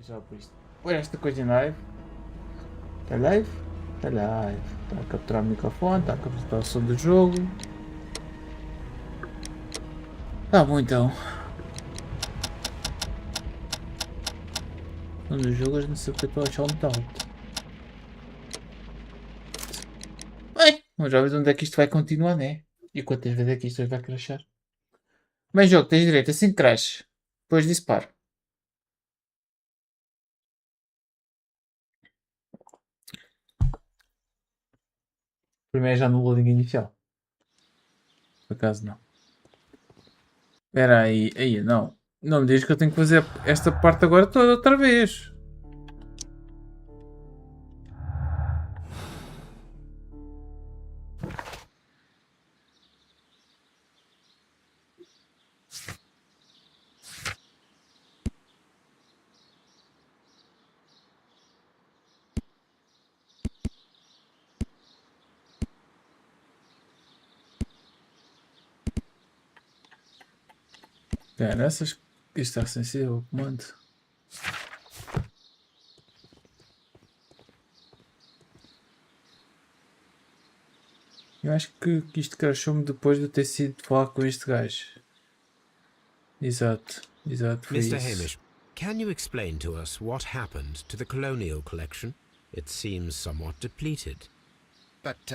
Já por isto. Põe esta coisa em live. Está live? Está live. Está a capturar o microfone, está a capturar o som do jogo. Tá bom então. O som do jogo eu não sei porque eu estou a achar muito alto. Bem, vamos já ver onde é que isto vai continuar, né? E quantas vezes é que isto vai crashar. Bem jogo, tens direito, assim que crash. Depois disparo. Primeiro já no loading inicial. Por acaso não. Espera aí, aí não. Não me diz que eu tenho que fazer esta parte agora toda outra vez. Espera, essas... Isto está sensível, comando. Eu acho que isto crashou-me depois de eu ter sido falar com este gajo. Exato, exato, foi Mr. isso. Hamish, can you explain to us what happened to the colonial collection? It seems somewhat depleted. But,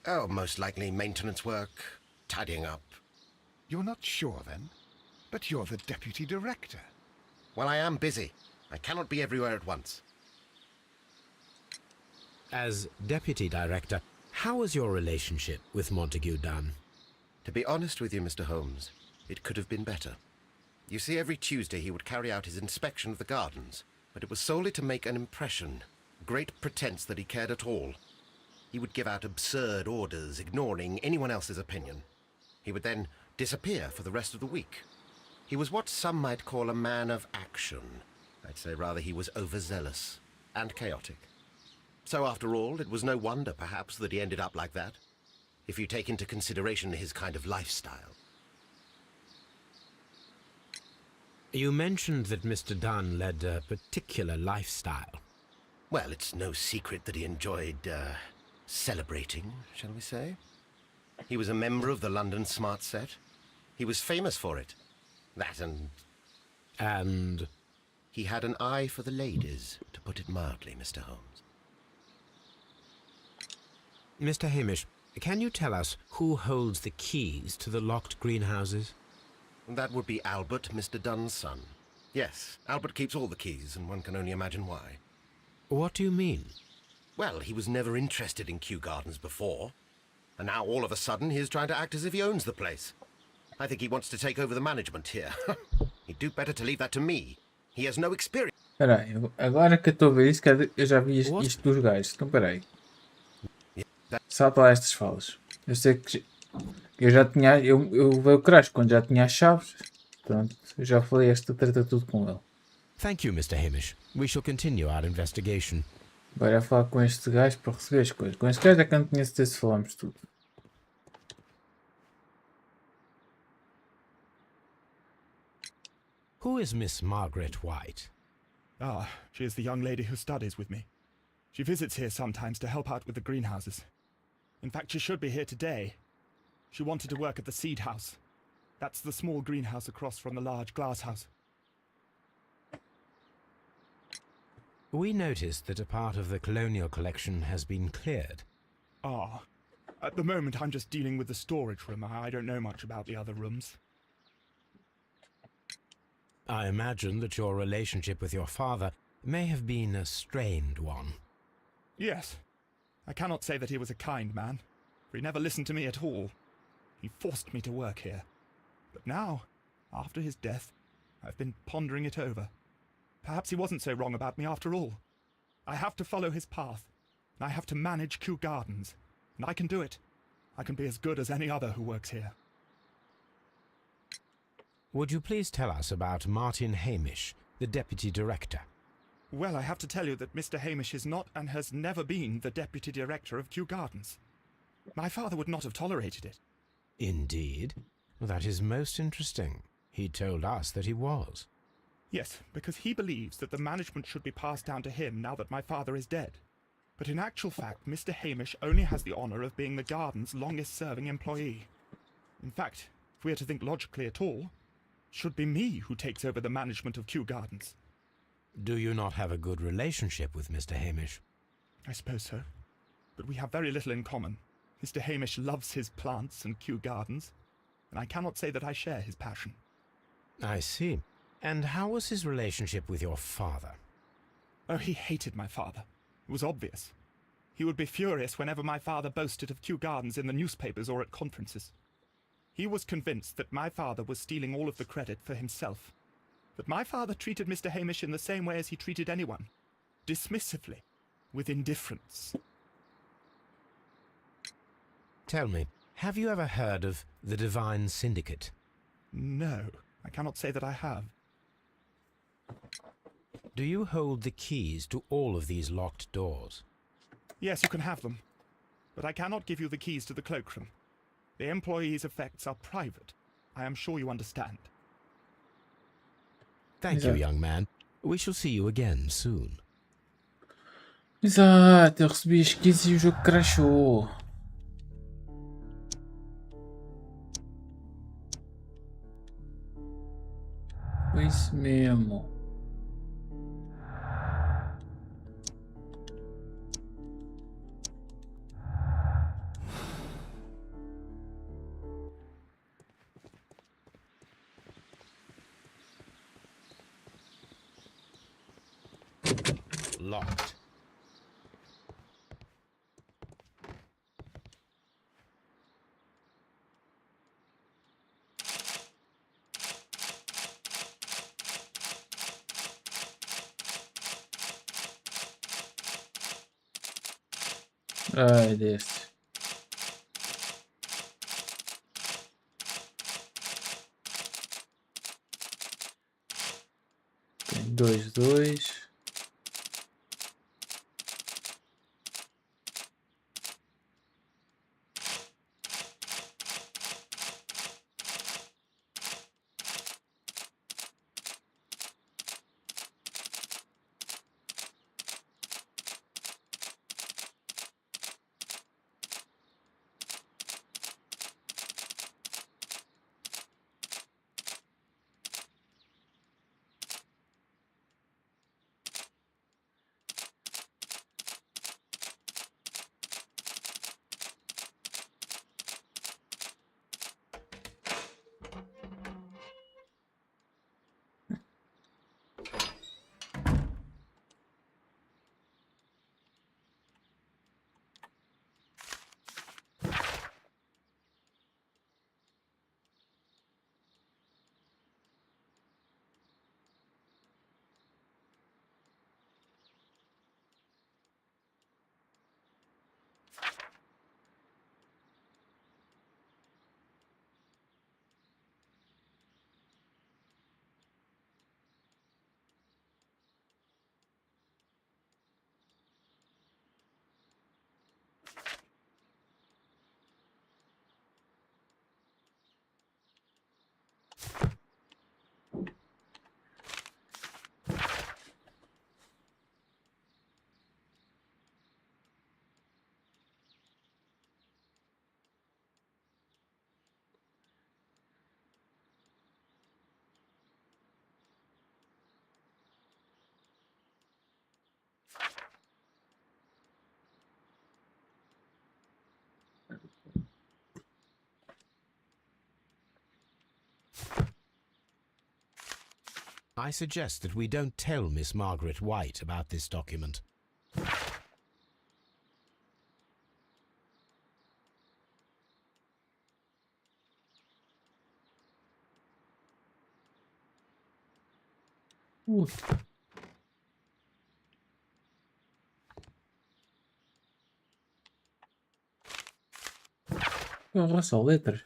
oh, most likely maintenance work, tidying up. You're not sure, then? But you're the deputy director. Well, I am busy. I cannot be everywhere at once. As deputy director, how was your relationship with Montague Dunn? To be honest with you, Mr. Holmes, it could have been better. You see, every Tuesday he would carry out his inspection of the gardens, but it was solely to make an impression. Great pretense that he cared at all. He would give out absurd orders, ignoring anyone else's opinion. He would then disappear for the rest of the week. He was what some might call a man of action. I'd say rather he was overzealous and chaotic. So after all, it was no wonder, perhaps, that he ended up like that, if you take into consideration his kind of lifestyle. You mentioned that Mr. Dunn led a particular lifestyle. Well, it's no secret that he enjoyed, celebrating, shall we say? He was a member of the London Smart Set. He was famous for it. That and... And... He had an eye for the ladies, to put it mildly, Mr. Holmes. Mr. Hamish, can you tell us who holds the keys to the locked greenhouses? That would be Albert, Mr. Dunn's son. Yes, Albert keeps all the keys, and one can only imagine why. What do you mean? Well, he was never interested in Kew Gardens before, and now all of a sudden he's trying to act as if he owns the place. I think he wants to take over the management here. He'd do better to leave that to me. He has no experience. Espera aí, agora que eu estou a ver isso, eu já vi isto dos gajos. Então espera aí. Salta lá estas falas. Eu sei que eu já tinha. Eu veio o crash quando já tinha as chaves. Pronto, eu já falei esta treta tudo com ele. Thank you, Mr. Hamish. We shall continue our investigation. Agora é falar com este gajo para receber as coisas. Com este gajo é que eu não tinha certeza se falamos tudo. Who is Miss Margaret White? Ah, she is the young lady who studies with me. She visits here sometimes to help out with the greenhouses. In fact, she should be here today. She wanted to work at the seed house. That's the small greenhouse across from the large glass house. We noticed that a part of the colonial collection has been cleared. Ah, at the moment I'm just dealing with the storage room. I don't know much about the other rooms. I imagine that your relationship with your father may have been a strained one. Yes. I cannot say that he was a kind man, for he never listened to me at all. He forced me to work here. But now, after his death, I've been pondering it over. Perhaps he wasn't so wrong about me after all. I have to follow his path, and I have to manage Kew Gardens, and I can do it. I can be as good as any other who works here. Would you please tell us about Martin Hamish, the deputy director? Well, I have to tell you that Mr. Hamish is not and has never been the deputy director of Kew Gardens. My father would not have tolerated it. Indeed? That is most interesting. He told us that he was. Yes, because he believes that the management should be passed down to him now that my father is dead. But in actual fact, Mr. Hamish only has the honour of being the garden's longest-serving employee. In fact, if we are to think logically at all, it should be me who takes over the management of Kew Gardens. Do you not have a good relationship with Mr. Hamish? I suppose so. But we have very little in common. Mr. Hamish loves his plants and Kew Gardens, and I cannot say that I share his passion. I see. And how was his relationship with your father? Oh, he hated my father. It was obvious. He would be furious whenever my father boasted of Kew Gardens in the newspapers or at conferences. He was convinced that my father was stealing all of the credit for himself. But my father treated Mr. Hamish in the same way as he treated anyone. Dismissively. With indifference. Tell me, have you ever heard of the Divine Syndicate? No, I cannot say that I have. Do you hold the keys to all of these locked doors? Yes, you can have them. But I cannot give you the keys to the cloakroom. The employees' effects are private. I am sure you understand. Thank you, young man. We shall see you again soon. Exato, eu recebi as keys e o jogo crashou. Foi isso mesmo. Locked. Ai, deste. Tem 2, 2. I suggest that we don't tell Miss Margaret White about this document. Porra, só letras.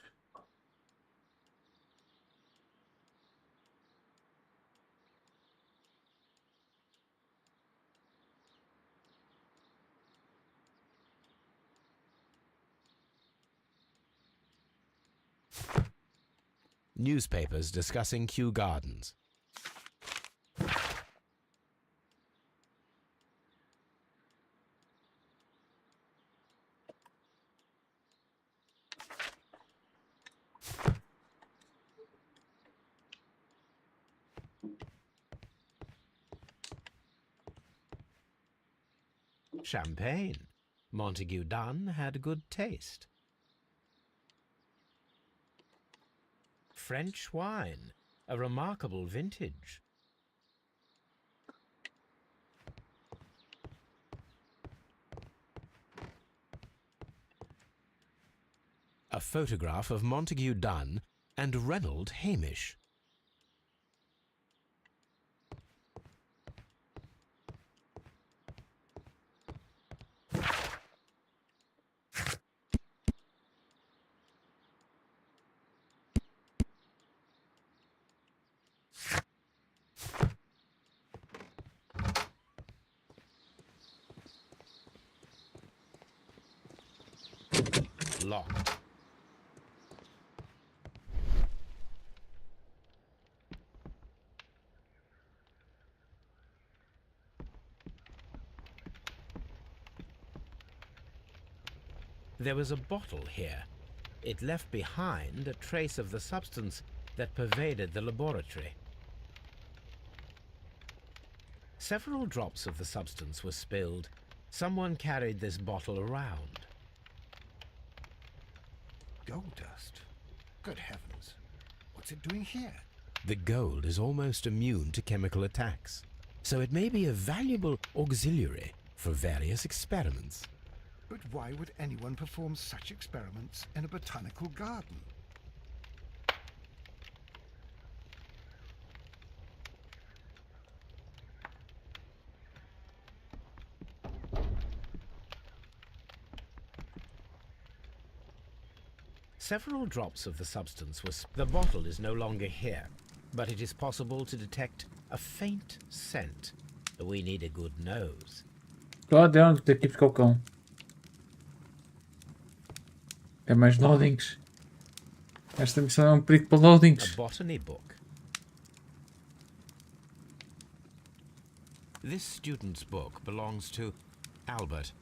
Newspapers discussing Kew Gardens. Champagne. Montague Dunn had good taste. French wine. A remarkable vintage. A photograph of Montague Dunn and Reynold Hamish. Locked. There was a bottle here. It left behind a trace of the substance that pervaded the laboratory. Several drops of the substance were spilled. Someone carried this bottle around. Gold dust? Good heavens. What's it doing here? The gold is almost immune to chemical attacks, so it may be a valuable auxiliary for various experiments. But why would anyone perform such experiments in a botanical garden? Several drops of the substance was... The bottle is no longer here, but it is possible to detect a faint scent. We need a good nose. Lá dentro, detetive Cocão. É mais loadings. Esta missão é um perigo para A loadings. botany book. This student's book belongs to Albert.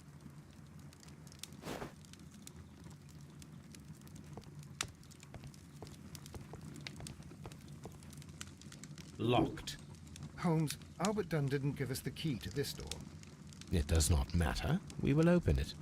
Locked. Holmes, Albert Dunn didn't give us the key to this door. It does not matter. We will open it.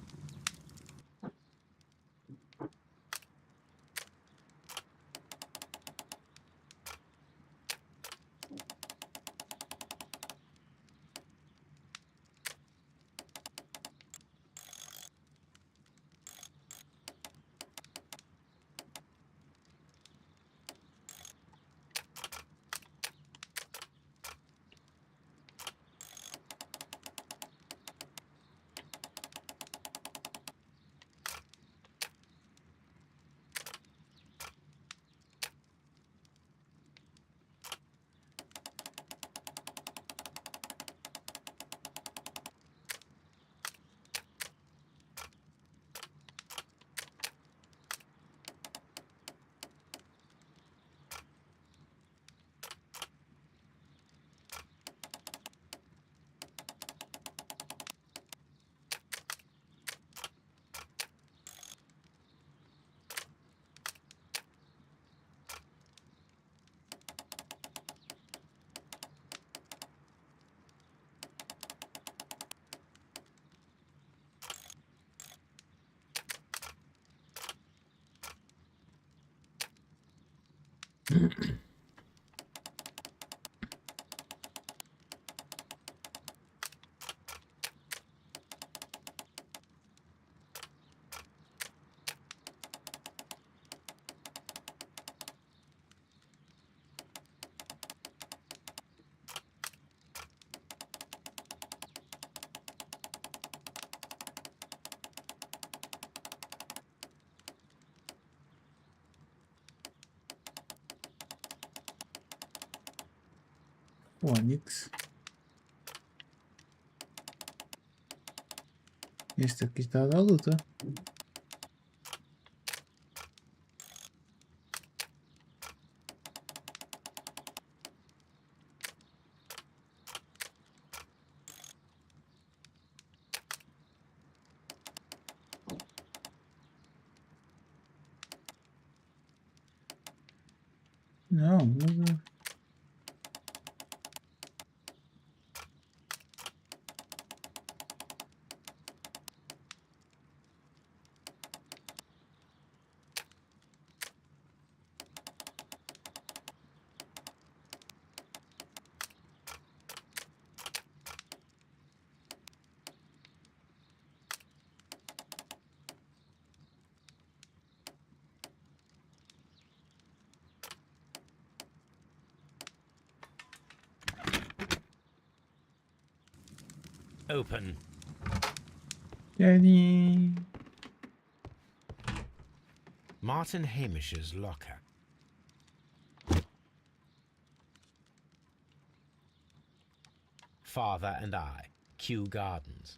Onix. Este aqui está a dar luta. Não, não. Open. Daddy. Martin Hamish's locker. Father and I, Kew Gardens.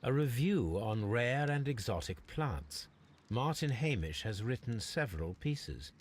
A review on rare and exotic plants. Martin Hamish has written several pieces.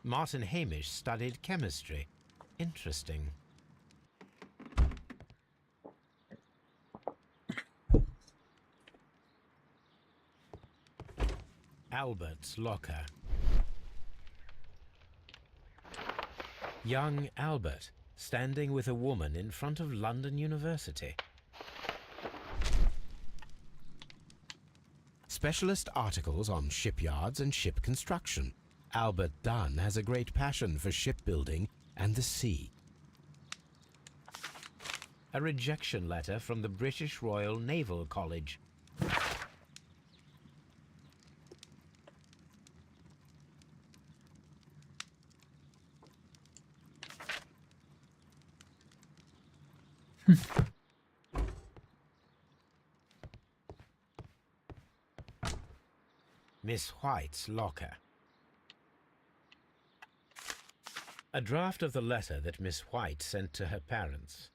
Martin Hamish studied chemistry. Interesting. Albert's locker. Young Albert, standing with a woman in front of London University. Specialist articles on shipyards and ship construction. Albert Dunn has a great passion for shipbuilding and the sea. A rejection letter from the British Royal Naval College. Miss White's locker. A draft of the letter that Miss White sent to her parents.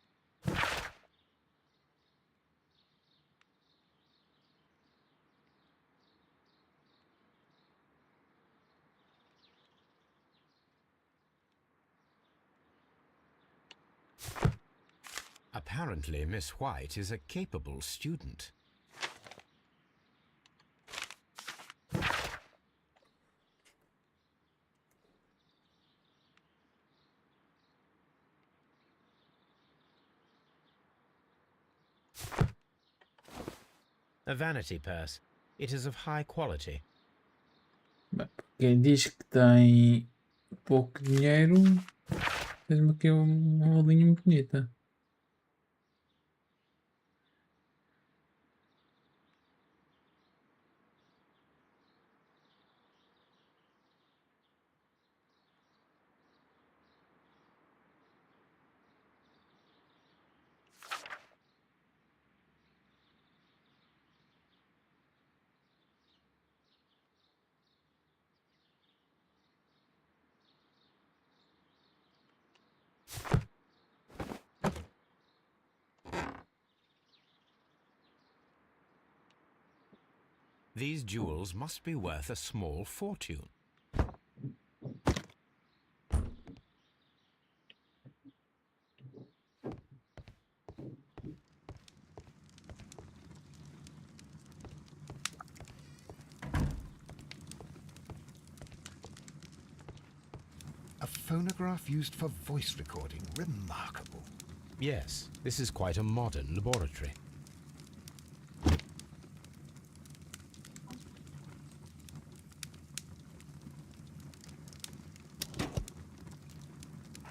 Apparently, Miss White is a capable student. A vanity purse. It is of high quality. Quem diz que tem pouco dinheiro, fez-me aqui uma rolinha muito bonita. These jewels must be worth a small fortune. A phonograph used for voice recording. Remarkable. Yes, this is quite a modern laboratory.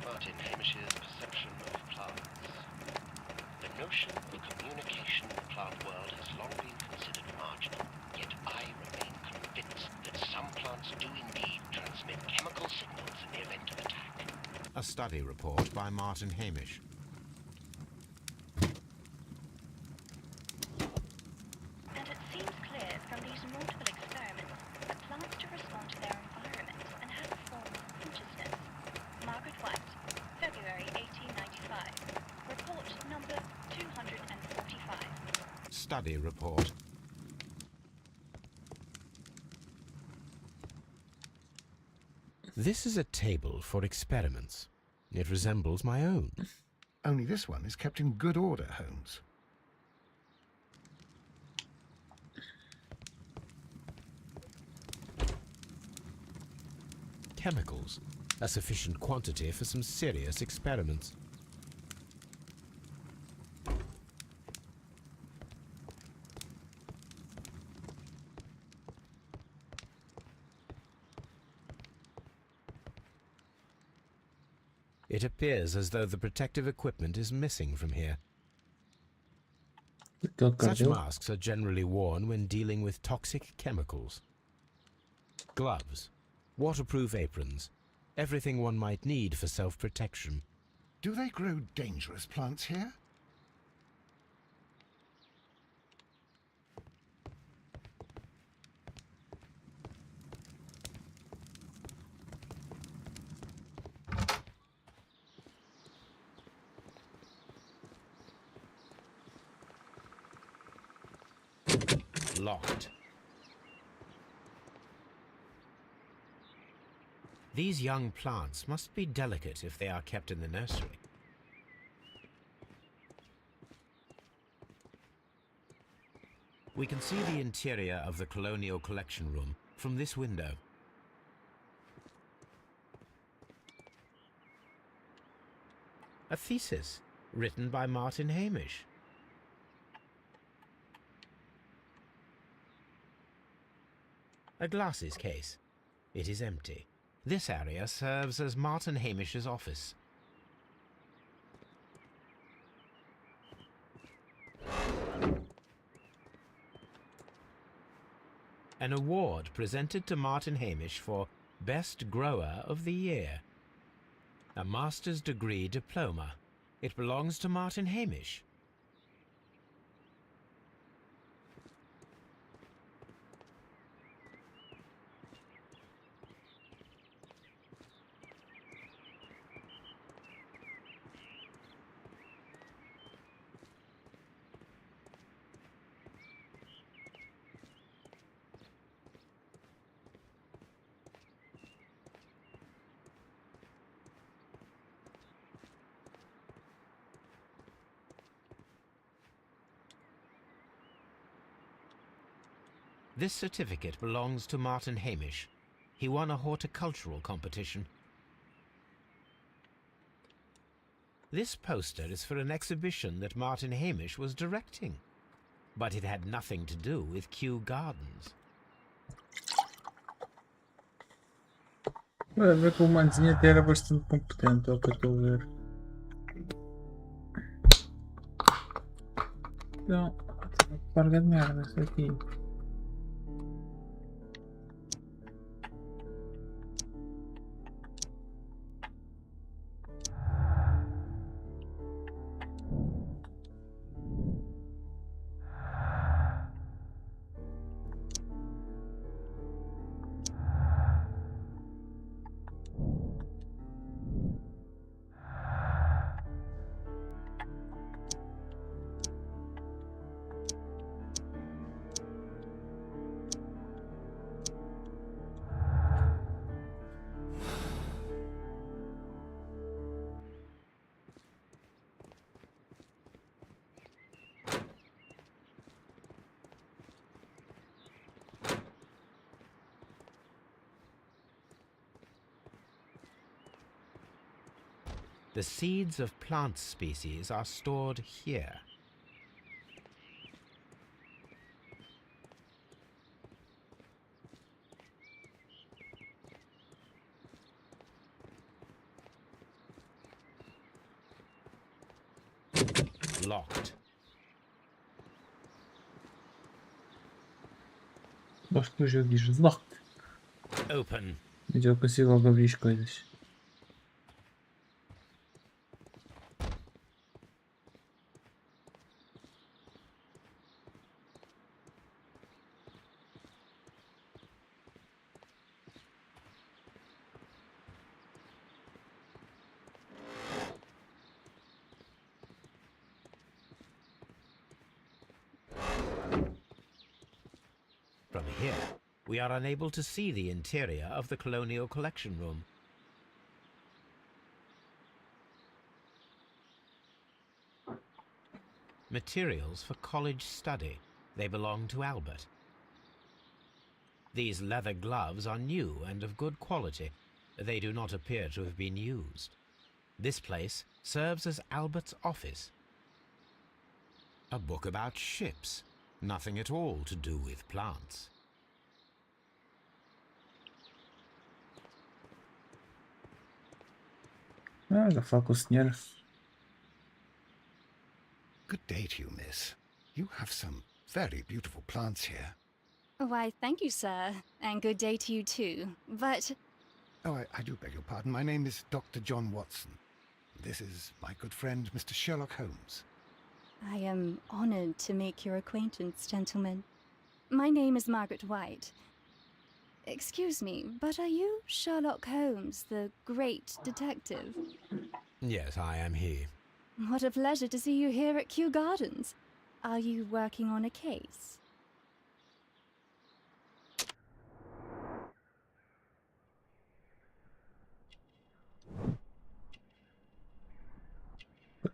Martin Hamish's perception of plants. The notion of communication in the plant world has long been considered marginal, yet I remain convinced that some plants do indeed transmit chemical signals in the event of attack. A study report by Martin Hamish. And it seems clear from these multiple experiments that plants do respond to their environment and have a form of consciousness. Margaret White, February 1895. Report number 245. Study report. This is a table for experiments. It resembles my own. Only this one is kept in good order, Holmes. Chemicals. a sufficient quantity for some serious experiments. It appears as though the protective equipment is missing from here. Such masks are generally worn when dealing with toxic chemicals. Gloves, waterproof aprons, everything one might need for self-protection. Do they grow dangerous plants here? Locked. These young plants must be delicate if they are kept in the nursery. We can see the interior of the Colonial Collection Room from this window. A thesis written by Martin Hamish. A glasses case. It is empty. This area serves as Martin Hamish's office. An award presented to Martin Hamish for Best Grower of the Year. A master's degree diploma. It belongs to Martin Hamish. This certificate belongs to Martin Hamish. He won a horticultural competition. This poster is for an exhibition that Martin Hamish was directing, but it had nothing to do with Kew Gardens. Vai ver que o manzinho até era bastante competente, é o que eu estou a ver. Então, parga de merda, isso aqui. The seeds of plant species are stored here. Locked. Gosto que o jogo diz locked. Open. Mas eu consigo logo abrir as coisas. From here, we are unable to see the interior of the Colonial Collection Room. Materials for college study. They belong to Albert. These leather gloves are new and of good quality. They do not appear to have been used. This place serves as Albert's office. A book about ships. Nothing at all to do with plants. Ah, já falo com o senhor. Good day to you, miss. You have some very beautiful plants here. Why, thank you, sir. And good day to you too. But Oh, I do beg your pardon. My name is Dr. John Watson. This is my good friend, Mr. Sherlock Holmes. I am honored to make your acquaintance, gentlemen. My name is Margaret White. Excuse me, but are you Sherlock Holmes, the great detective? Yes, I am he. What a pleasure to see you here at Kew Gardens. Are you working on a case?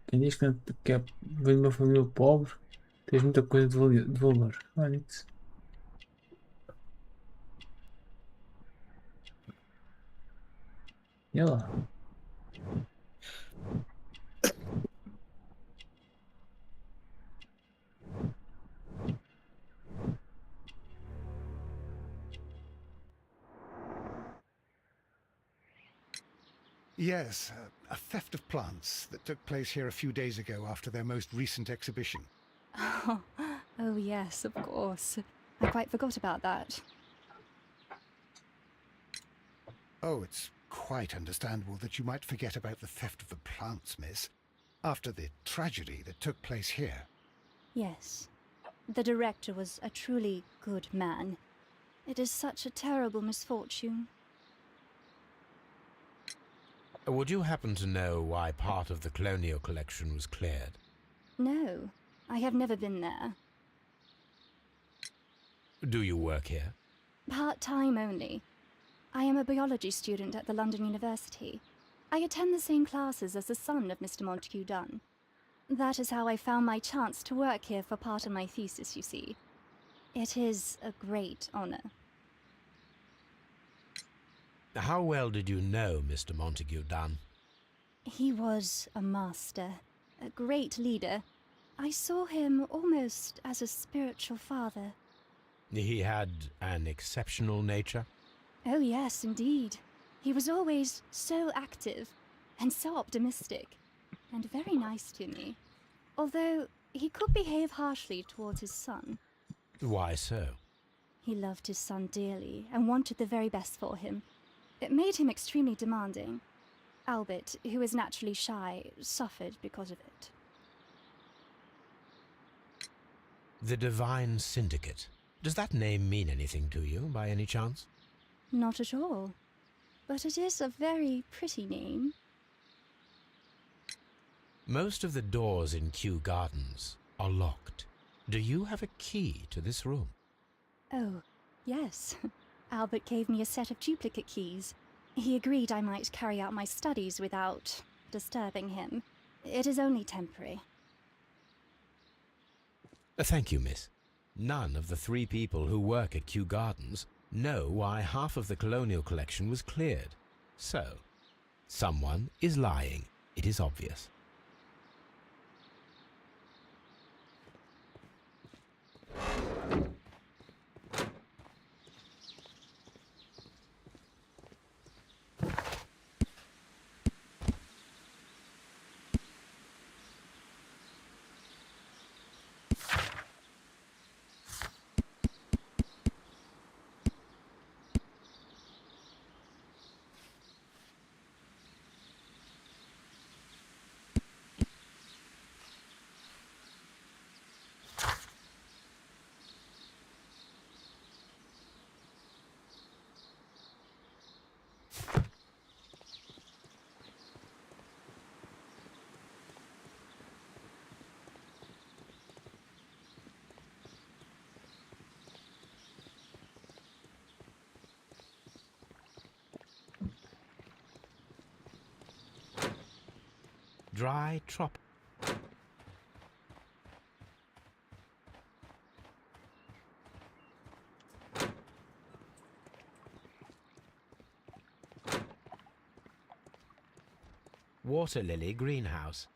Quem diz que vem de uma família pobre, tens muita coisa de valor. Olha isso. E olha lá. Yes, a theft of plants that took place here a few days ago after their most recent exhibition. Oh, yes, of course. I quite forgot about that. Oh, it's quite understandable that you might forget about the theft of the plants, miss, after the tragedy that took place here. Yes. The director was a truly good man. It is such a terrible misfortune. Would you happen to know why part of the colonial collection was cleared? No, I have never been there. Do you work here? Part-time only. I am a biology student at the London University. I attend the same classes as the son of Mr. Montague Dunn. That is how I found my chance to work here for part of my thesis, you see. It is a great honor. How well did you know Mr. Montague Dunn? He was a master, a great leader. I saw him almost as a spiritual father. He had an exceptional nature? Oh yes, indeed. He was always so active and so optimistic and very nice to me. Although he could behave harshly towards his son. Why so? He loved his son dearly and wanted the very best for him. It made him extremely demanding. Albert, who is naturally shy, suffered because of it. The Divine Syndicate. Does that name mean anything to you, by any chance? Not at all. But it is a very pretty name. Most of the doors in Kew Gardens are locked. Do you have a key to this room? Oh, yes. Albert gave me a set of duplicate keys. He agreed I might carry out my studies without disturbing him. It is only temporary. Thank you, miss. None of the 3 people who work at Kew Gardens know why half of the colonial collection was cleared. So, someone is lying. It is obvious. Dry trop. water lily greenhouse.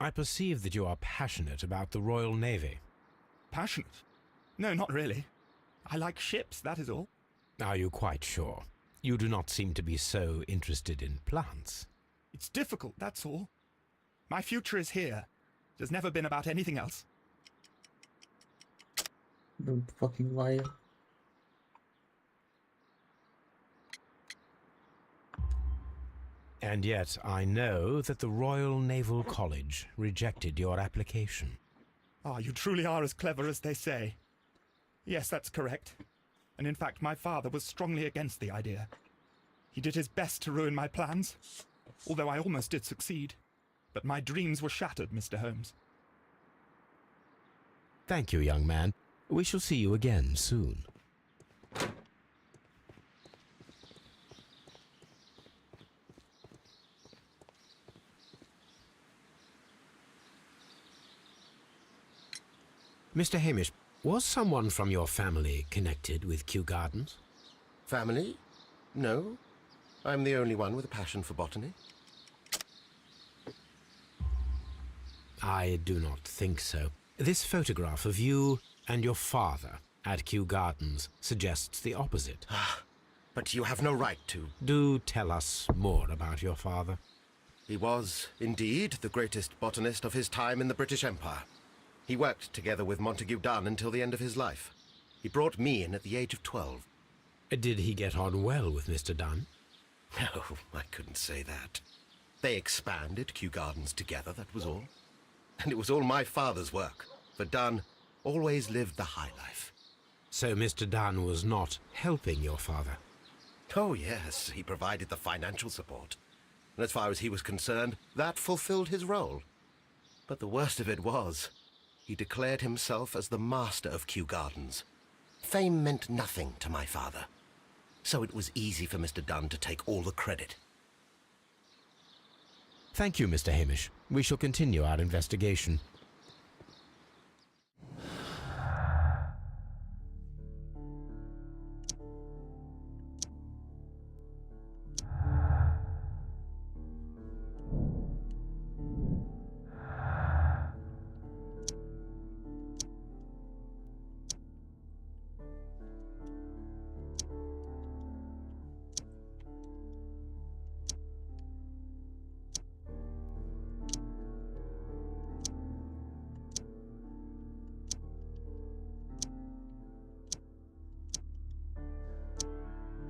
I perceive that you are passionate about the Royal Navy. Passionate? No, not really. I like ships, that is all. Are you quite sure? You do not seem to be so interested in plants. It's difficult, that's all. My future is here. It has never been about anything else. Don't fucking lie. And yet I know that the Royal Naval College rejected your application. Ah, you truly are as clever as they say. Yes, that's correct. And in fact, my father was strongly against the idea. He did his best to ruin my plans, although I almost did succeed. But my dreams were shattered, Mr. Holmes. Thank you, young man. We shall see you again soon. Mr. Hamish, was someone from your family connected with Kew Gardens? Family? No. I'm the only one with a passion for botany. I do not think so. This photograph of you and your father at Kew Gardens suggests the opposite. But you have no right to. Do tell us more about your father. He was, indeed, the greatest botanist of his time in the British Empire. He worked together with Montague Dunn until the end of his life. He brought me in at the age of 12. Did he get on well with Mr. Dunn? No, I couldn't say that. They expanded Kew Gardens together, that was all. And it was all my father's work, for Dunn always lived the high life. So Mr. Dunn was not helping your father? Oh yes, he provided the financial support. And as far as he was concerned, that fulfilled his role. But the worst of it was, he declared himself as the master of Kew Gardens. Fame meant nothing to my father, so it was easy for Mr. Dunn to take all the credit. Thank you, Mr. Hamish. We shall continue our investigation.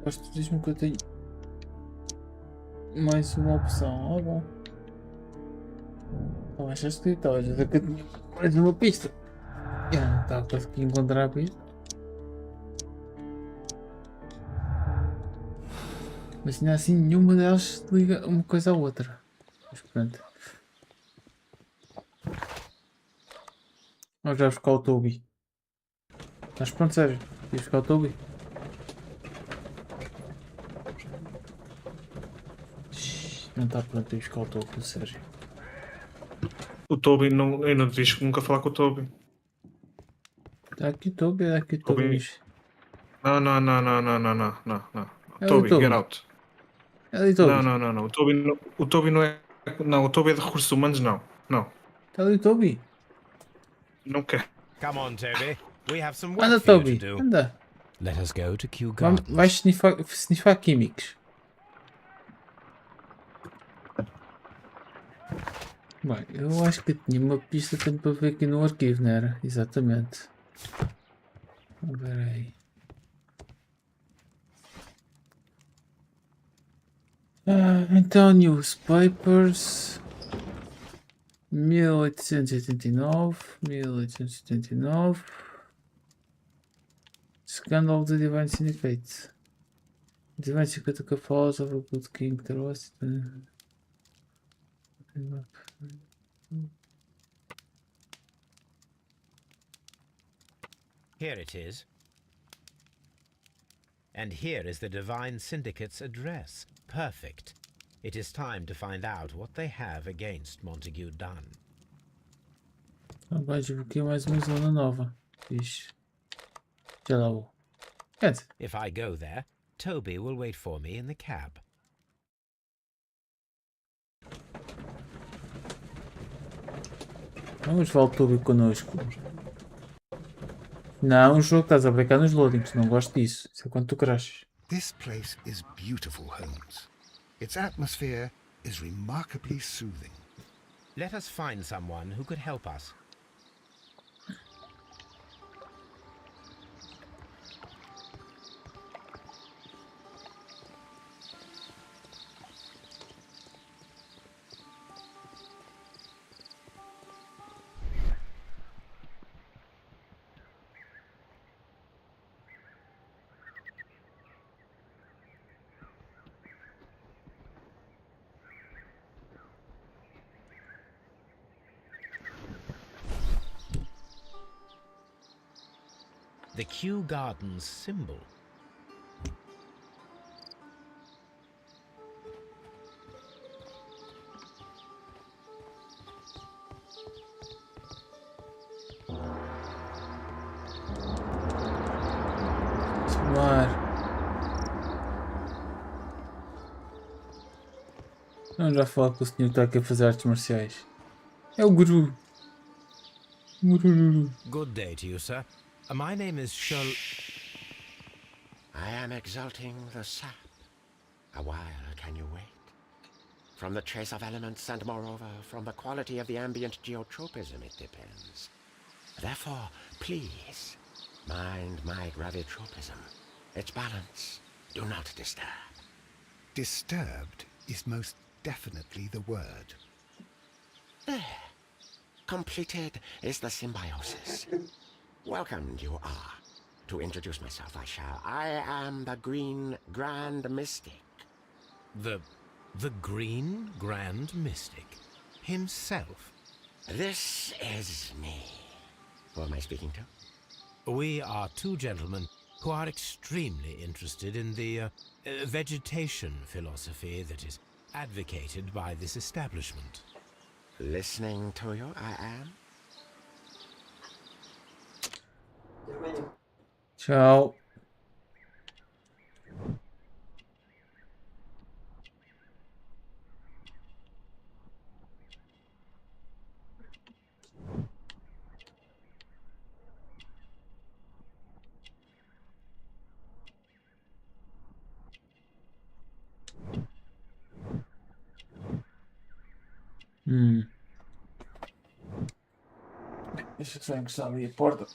Acho que diz-me que eu tenho mais uma opção. Ah, bom. Eu achaste que estava a dizer que eu tinha mais uma pista. Eu não estava a conseguir encontrar a pista. Mas ainda assim nenhuma delas liga uma coisa à outra. Mas pronto. Vamos já buscar o Toby. Estás pronto, Sérgio? Queres buscar o Toby? Não está pronto a buscar o Toby, Sérgio. O Toby não, eu não disse que nunca falar com o Toby. Está aqui o Toby, é aqui o Toby. Não. É Toby, Toby. get out. É ali o Toby. Não. O Toby não é. Não, o Toby é de recursos humanos, não. Não. Está ali o Toby. Não quer. Come on, Toby. We have some Anda, work for you Toby. to do. Anda. Let us go to Kew Gardens. Vais snifar químicos. Bem, eu acho que tinha uma pista tanto para ver aqui no arquivo, não era? Exatamente. Espera aí. Então, newspapers. 1889. Scandal of the Divine Syndicate. Divine Syndicate falls over Good King Trust. Here it is. And here is the Divine Syndicate's address. Perfect. It is time to find out what they have against Montague Dunn. Rapaz, desbloqueei mais uma zona nova. Fixe. Já lá vou. Quer dizer, If I go there, Toby will wait for me in the cab. vamos levar o Toby connosco. Não, o jogo estás a brincar nos loadings. Não gosto disso. Isso é quando tu crashes. This place is beautiful, Holmes. Its atmosphere is remarkably soothing. Let us find someone who could help us. The Kew Gardens symbol. Mar. Não, já falar com o senhor que está aqui a fazer artes marciais. É o guru. Guru. Good day to you, sir. My name is Sherlock. I am exalting the sap. A while can you wait? From the trace of elements and moreover from the quality of the ambient geotropism it depends. Therefore, please, mind my gravitropism. Its balance. Do not disturb. Disturbed is most definitely the word. There. Completed is the symbiosis. Welcomed you are. To introduce myself I shall. I am the Green Grand Mystic. The Green Grand Mystic himself. This is me. Who am I speaking to? We are two gentlemen who are extremely interested in the vegetation philosophy that is advocated by this establishment. Listening to you, I am. Tchau. Deixa eu só encostar ali a porta.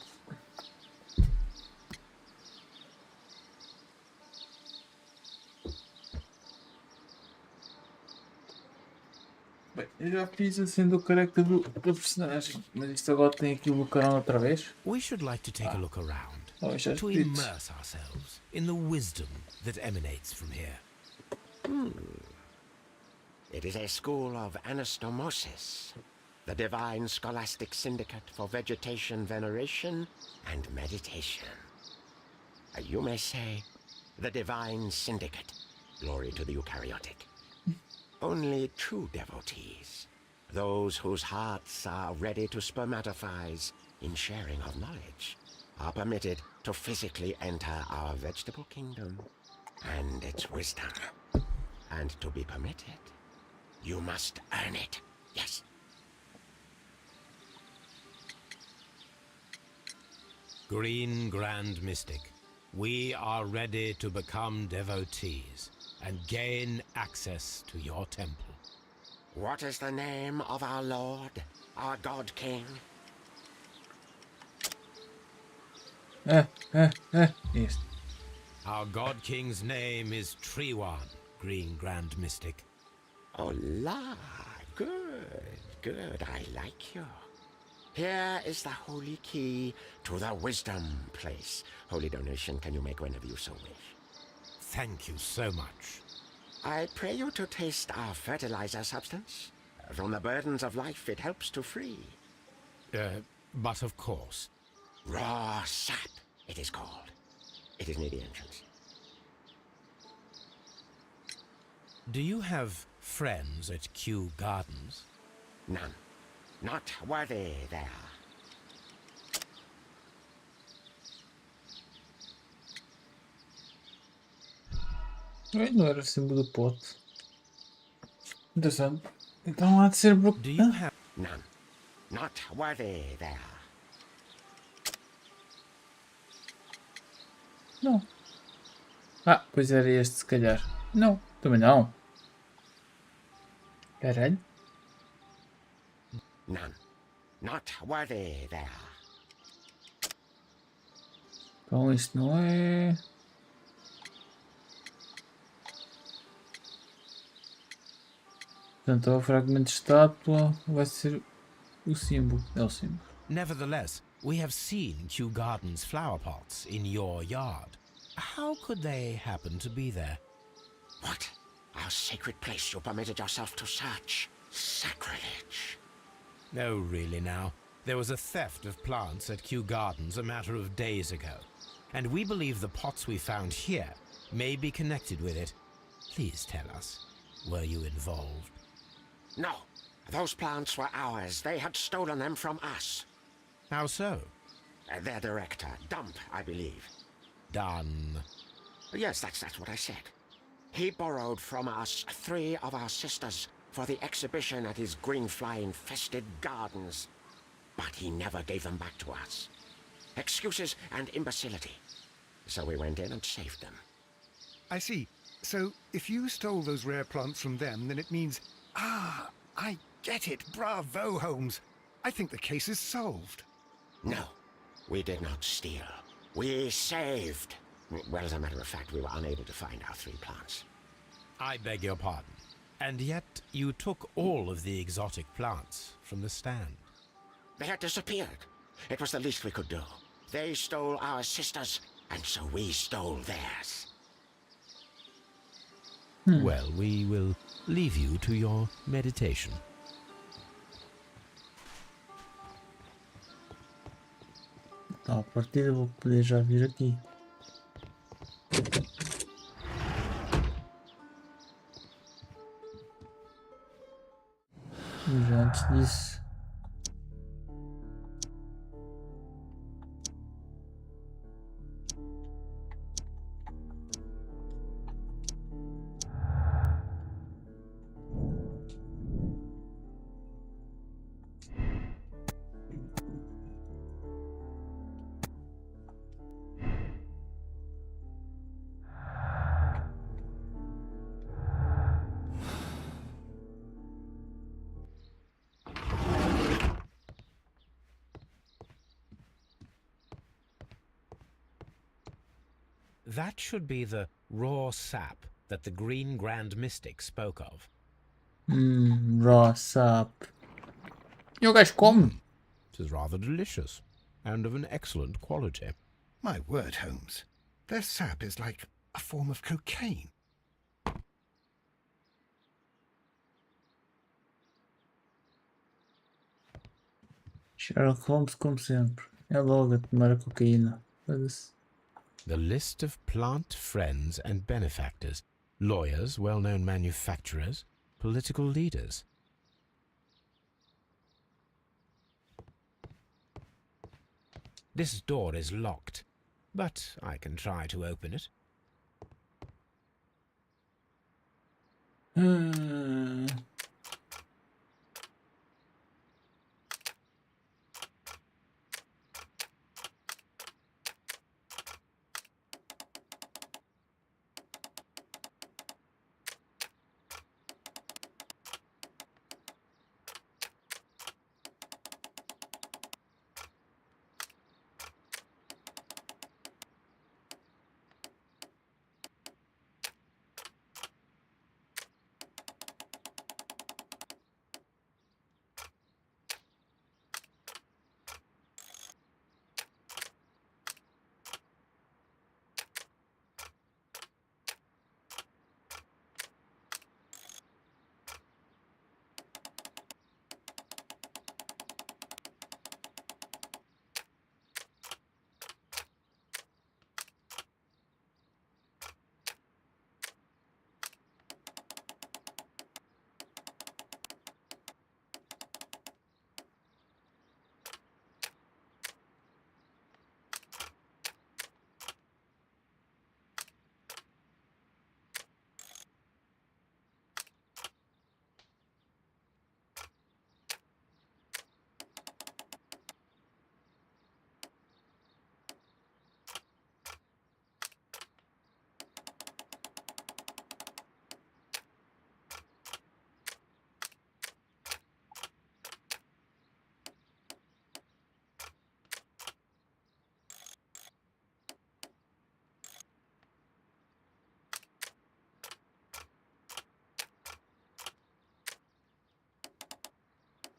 Bem, eu já fiz assim do carácter do personagem, mas isto agora tem aqui o local outra vez. We should like to take a look around, Oh, já to disse. immerse ourselves in the wisdom that emanates from here. It is a school of anastomosis, the divine scholastic syndicate for vegetation veneration and meditation. You may say, the divine syndicate, glory to the eukaryotic. Only true devotees, those whose hearts are ready to spermatophize in sharing of knowledge, are permitted to physically enter our vegetable kingdom and its wisdom. And to be permitted, you must earn it. Yes. Green Grand Mystic, we are ready to become devotees and gain access to your temple. What is the name of our Lord, our God King? Este. Our God King's name is Trewan, Green Grand Mystic. Oh la, good, I like you. Here is the holy key to the wisdom place. Holy donation can you make whenever you so wish. Thank you so much. I pray you to taste our fertilizer substance. From the burdens of life it helps to free. But of course. Raw sap, it is called. It is near the entrance. Do you have friends at Kew Gardens? None. Not worthy they are. Não era o símbolo do pote. Interessante. Então há de ser Do you have... None. Not worthy they are. Não. Ah, pois era este se calhar. Não, também não. Caralho. None. Not worthy they are. Então isto não é... Portanto, é o fragmento de estátua, vai ser o símbolo. É o símbolo. Nevertheless, we have seen Kew Gardens flower pots in your yard. How could they happen to be there? What? Our sacred place you permitted yourself to search. Sacrilege. No, really now. There was a theft of plants at Kew Gardens a matter of days ago, and we believe the pots we found here may be connected with it. Please tell us, were you involved? No. Those plants were ours. They had stolen them from us. How so? Their director, Dump, I believe. Done. Yes, that's what I said. He borrowed from us 3 of our sisters for the exhibition at his green fly-infested gardens. But he never gave them back to us. Excuses and imbecility. So we went in and saved them. I see. So, if you stole those rare plants from them, then it means... Ah, I get it. Bravo, Holmes. I think the case is solved. No, we did not steal. We saved. Well, as a matter of fact, we were unable to find our 3 plants. I beg your pardon. And yet you took all of the exotic plants from the stand. They had disappeared. It was the least we could do. They stole our sisters, and so we stole theirs. Well, we will leave you to your meditation. Então, a partida vou poder já vir aqui. Mas antes disso... That should be the raw sap that the Green Grand Mystic spoke of. raw sap. E o gajo come? It is rather delicious, and of an excellent quality. My word, Holmes. Their sap is like a form of cocaine. Sherlock Holmes, como sempre. É logo a tomar a cocaína. Foda-se. The list of plant friends and benefactors, lawyers, well-known manufacturers, political leaders. This door is locked, but I can try to open it.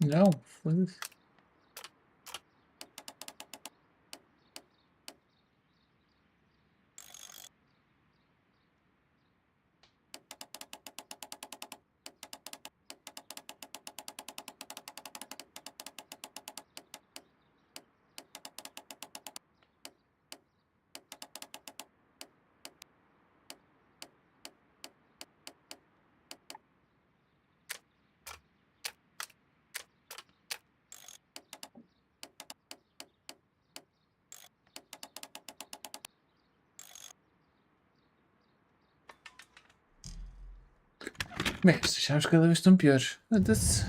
Não, foda-se. Bem, estas chaves cada vez estão piores. Foda-se.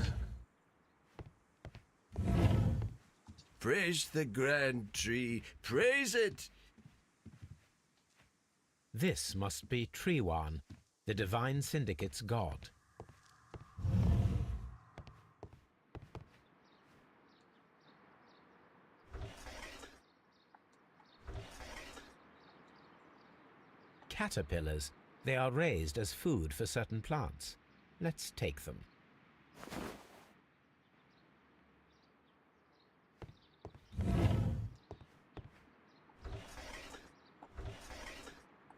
Praise the grand tree, praise it! This must be Triwan, the Divine Syndicate's god. Caterpillars. They are raised as food for certain plants. Let's take them.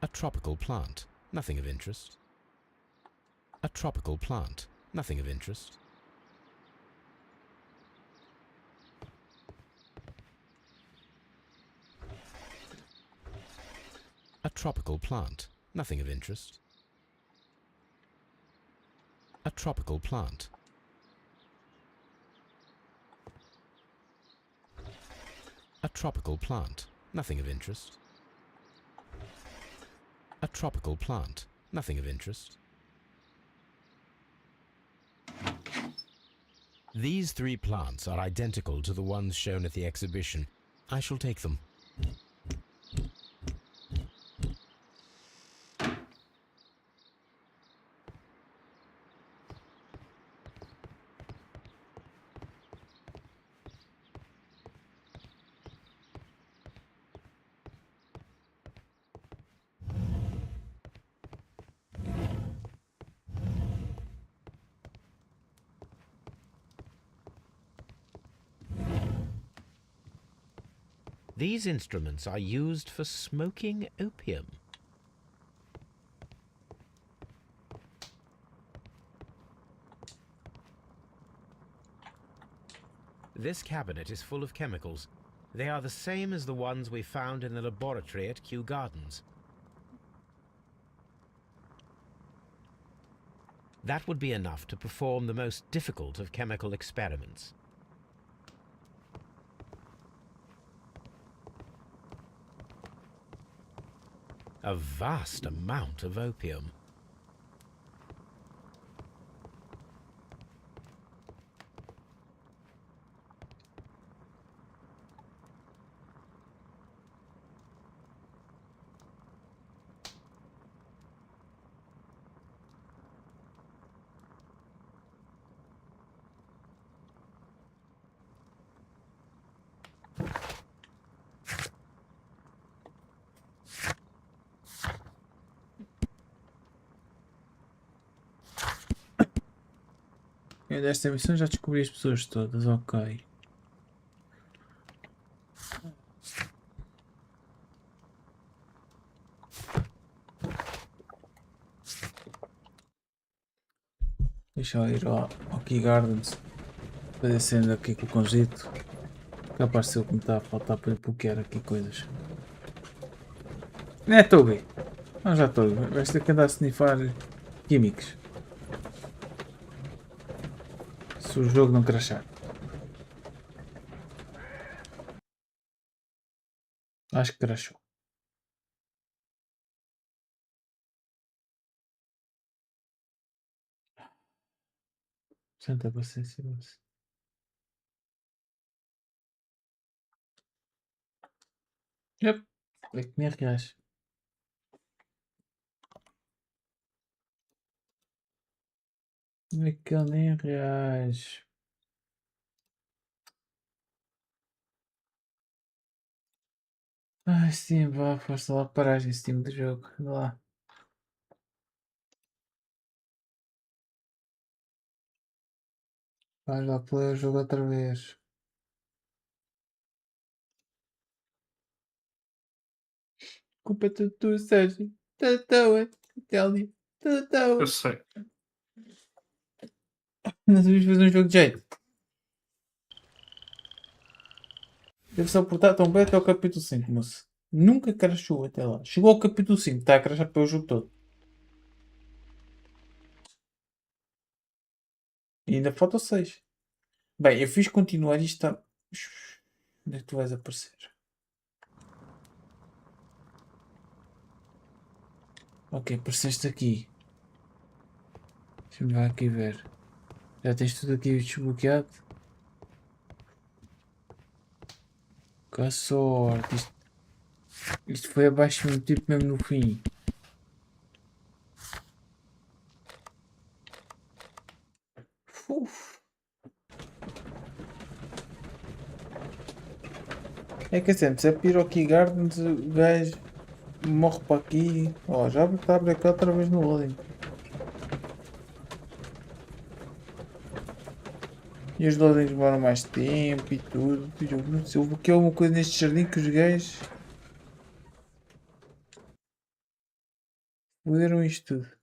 A tropical plant. Nothing of interest. A tropical plant. Nothing of interest. A tropical plant. Nothing of interest. A tropical plant. A tropical plant. Nothing of interest. A tropical plant. Nothing of interest. These 3 plants are identical to the ones shown at the exhibition. I shall take them. These instruments are used for smoking opium. This cabinet is full of chemicals. They are the same as the ones we found in the laboratory at Kew Gardens. That would be enough to perform the most difficult of chemical experiments. A vast amount of opium. Eu desta missão já descobri as pessoas todas, ok. Deixa eu ir ao Kew Gardens. Fazer cena aqui com o conjito. Capaz de ser o que me está a faltar para lhe bloquear aqui coisas. Não é, Toby? Ah, já estou. Vais ter que andar a snifar químicos. Se o jogo não crashar. Acho que crashou. Santa paciência, moço. Yep. É que nem reais. É que nem reais. Ai, Steam, vá, força lá paragem Steam do jogo. Anda lá. Vai lá play o jogo outra vez. Culpa é tudo tua, Sérgio. Tudo tua. Tell-me. Tudo tua. Eu sei. Não sabias fazer um jogo de jeito. Deve só portar tão bem até ao capítulo 5, moço. Nunca crashou até lá. Chegou ao capítulo 5, está a crashar para o jogo todo. E ainda falta o 6. Bem, eu fiz continuar e isto está... Onde é que tu vais aparecer? Ok, apareceste aqui. Deixa-me lá aqui ver. Já tens tudo aqui desbloqueado? Com a sorte. Isto foi abaixo mesmo, tipo mesmo no fim. Uf. É que sempre, se é Piroqui Gardens, o gajo morre para aqui. Ó, já está a abrir aqui outra vez no loading. E os loadings demoram mais tempo e tudo. Não sei, houve aqui alguma coisa neste jardim que os gajos mudaram isto tudo.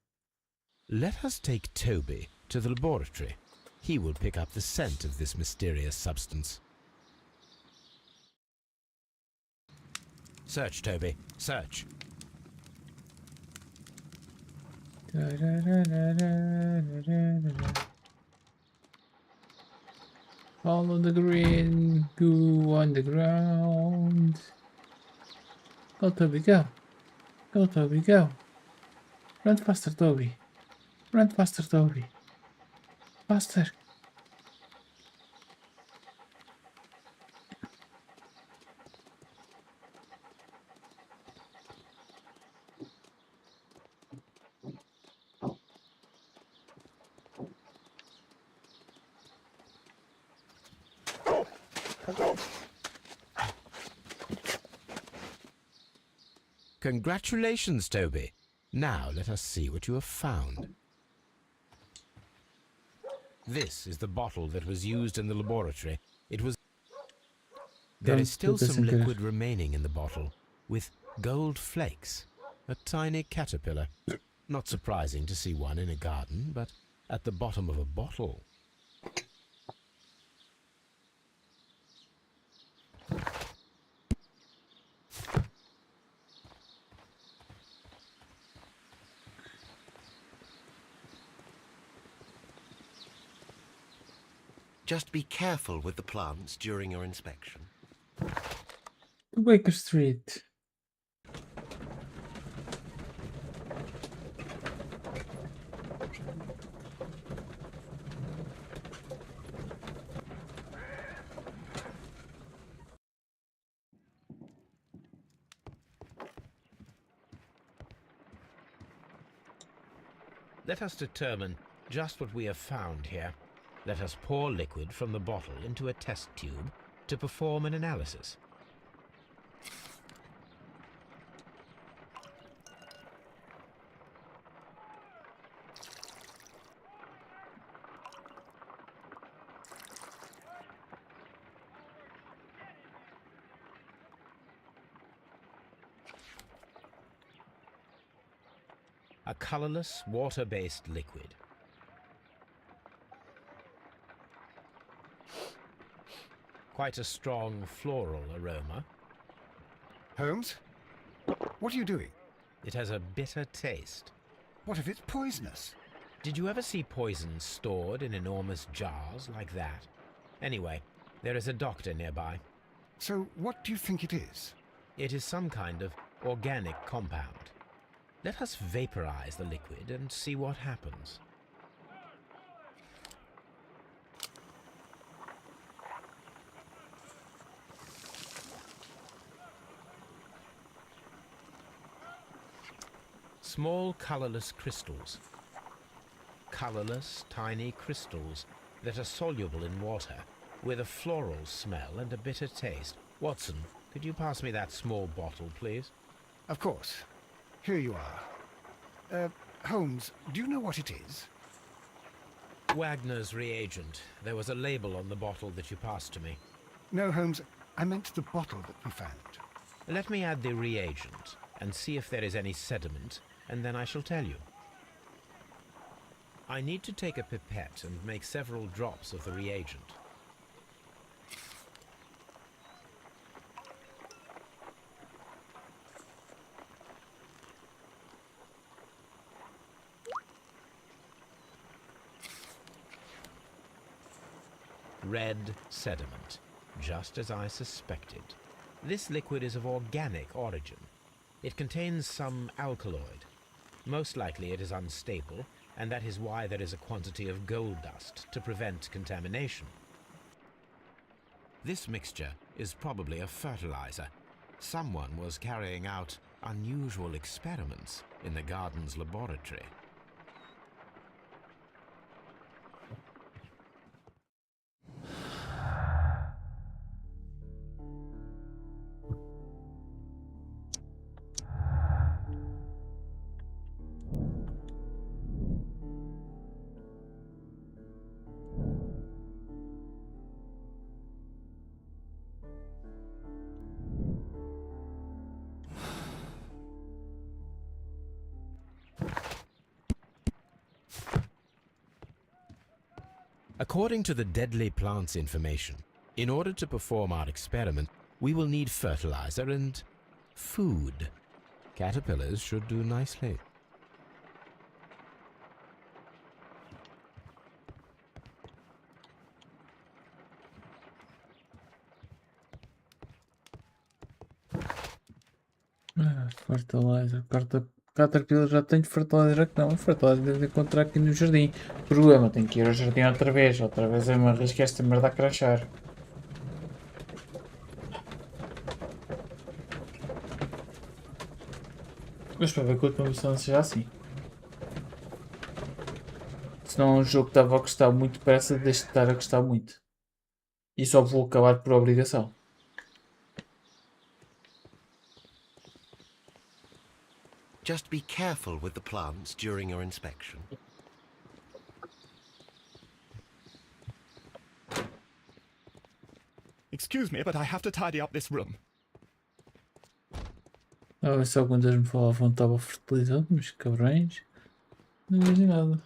Let us take Toby to the laboratory. He will pick up the scent of this mysterious substance. Search, Toby. Search. Follow the green, go on the ground. Go Toby, go. Go Toby, go. Run faster, Toby. Run faster, Toby. Faster. Congratulations, Toby. Now let us see what you have found. This is the bottle that was used in the laboratory. It was... There is still some liquid remaining in the bottle, with gold flakes. A tiny caterpillar. Not surprising to see one in a garden, but at the bottom of a bottle. Just be careful with the plants during your inspection. Baker Street. Let us determine just what we have found here. Let us pour liquid from the bottle into a test tube to perform an analysis. A colorless, water-based liquid. Quite a strong floral aroma. Holmes? What are you doing? It has a bitter taste. What if it's poisonous? Did you ever see poison stored in enormous jars like that? Anyway, there is a doctor nearby. So what do you think it is? It is some kind of organic compound. Let us vaporize the liquid and see what happens. Small colorless crystals. Colorless, tiny crystals that are soluble in water, with a floral smell and a bitter taste. Watson, could you pass me that small bottle, please? Of course. Here you are. Holmes, do you know what it is? Wagner's reagent. There was a label on the bottle that you passed to me. No, Holmes, I meant the bottle that we found. Let me add the reagent and see if there is any sediment, and then I shall tell you. I need to take a pipette and make several drops of the reagent. Red sediment, just as I suspected. This liquid is of organic origin. It contains some alkaloid. Most likely it is unstable, and that is why there is a quantity of gold dust to prevent contamination. This mixture is probably a fertilizer. Someone was carrying out unusual experiments in the garden's laboratory. According to the deadly plants information, in order to perform our experiment, we will need fertilizer and food. Caterpillars should do nicely. Fertilizer. Caterpillar já tenho, fertilizer é que não. Fertilizer deve encontrar aqui no jardim. Problema, tenho que ir ao jardim outra vez. Outra vez é uma risca esta merda a crachar. Mas para ver que a última versão não seja assim. Senão o jogo estava a gostar muito depressa, deixe de estar a gostar muito. E só vou acabar por obrigação. Just be careful with the plants during your inspection. Excuse me, but I have to tidy up this room. Ah, só quando eles me falavam que estava fertilizante, mas cabrões. Não dizem nada.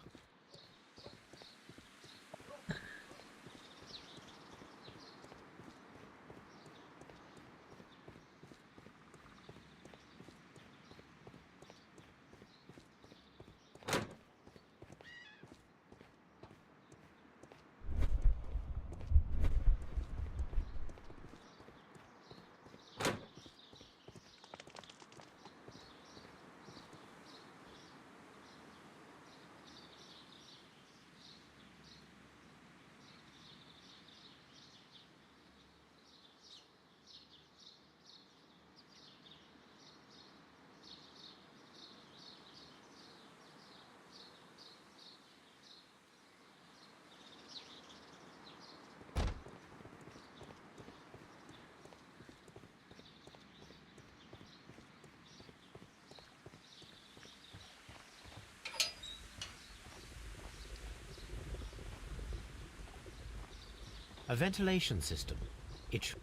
A ventilation system. It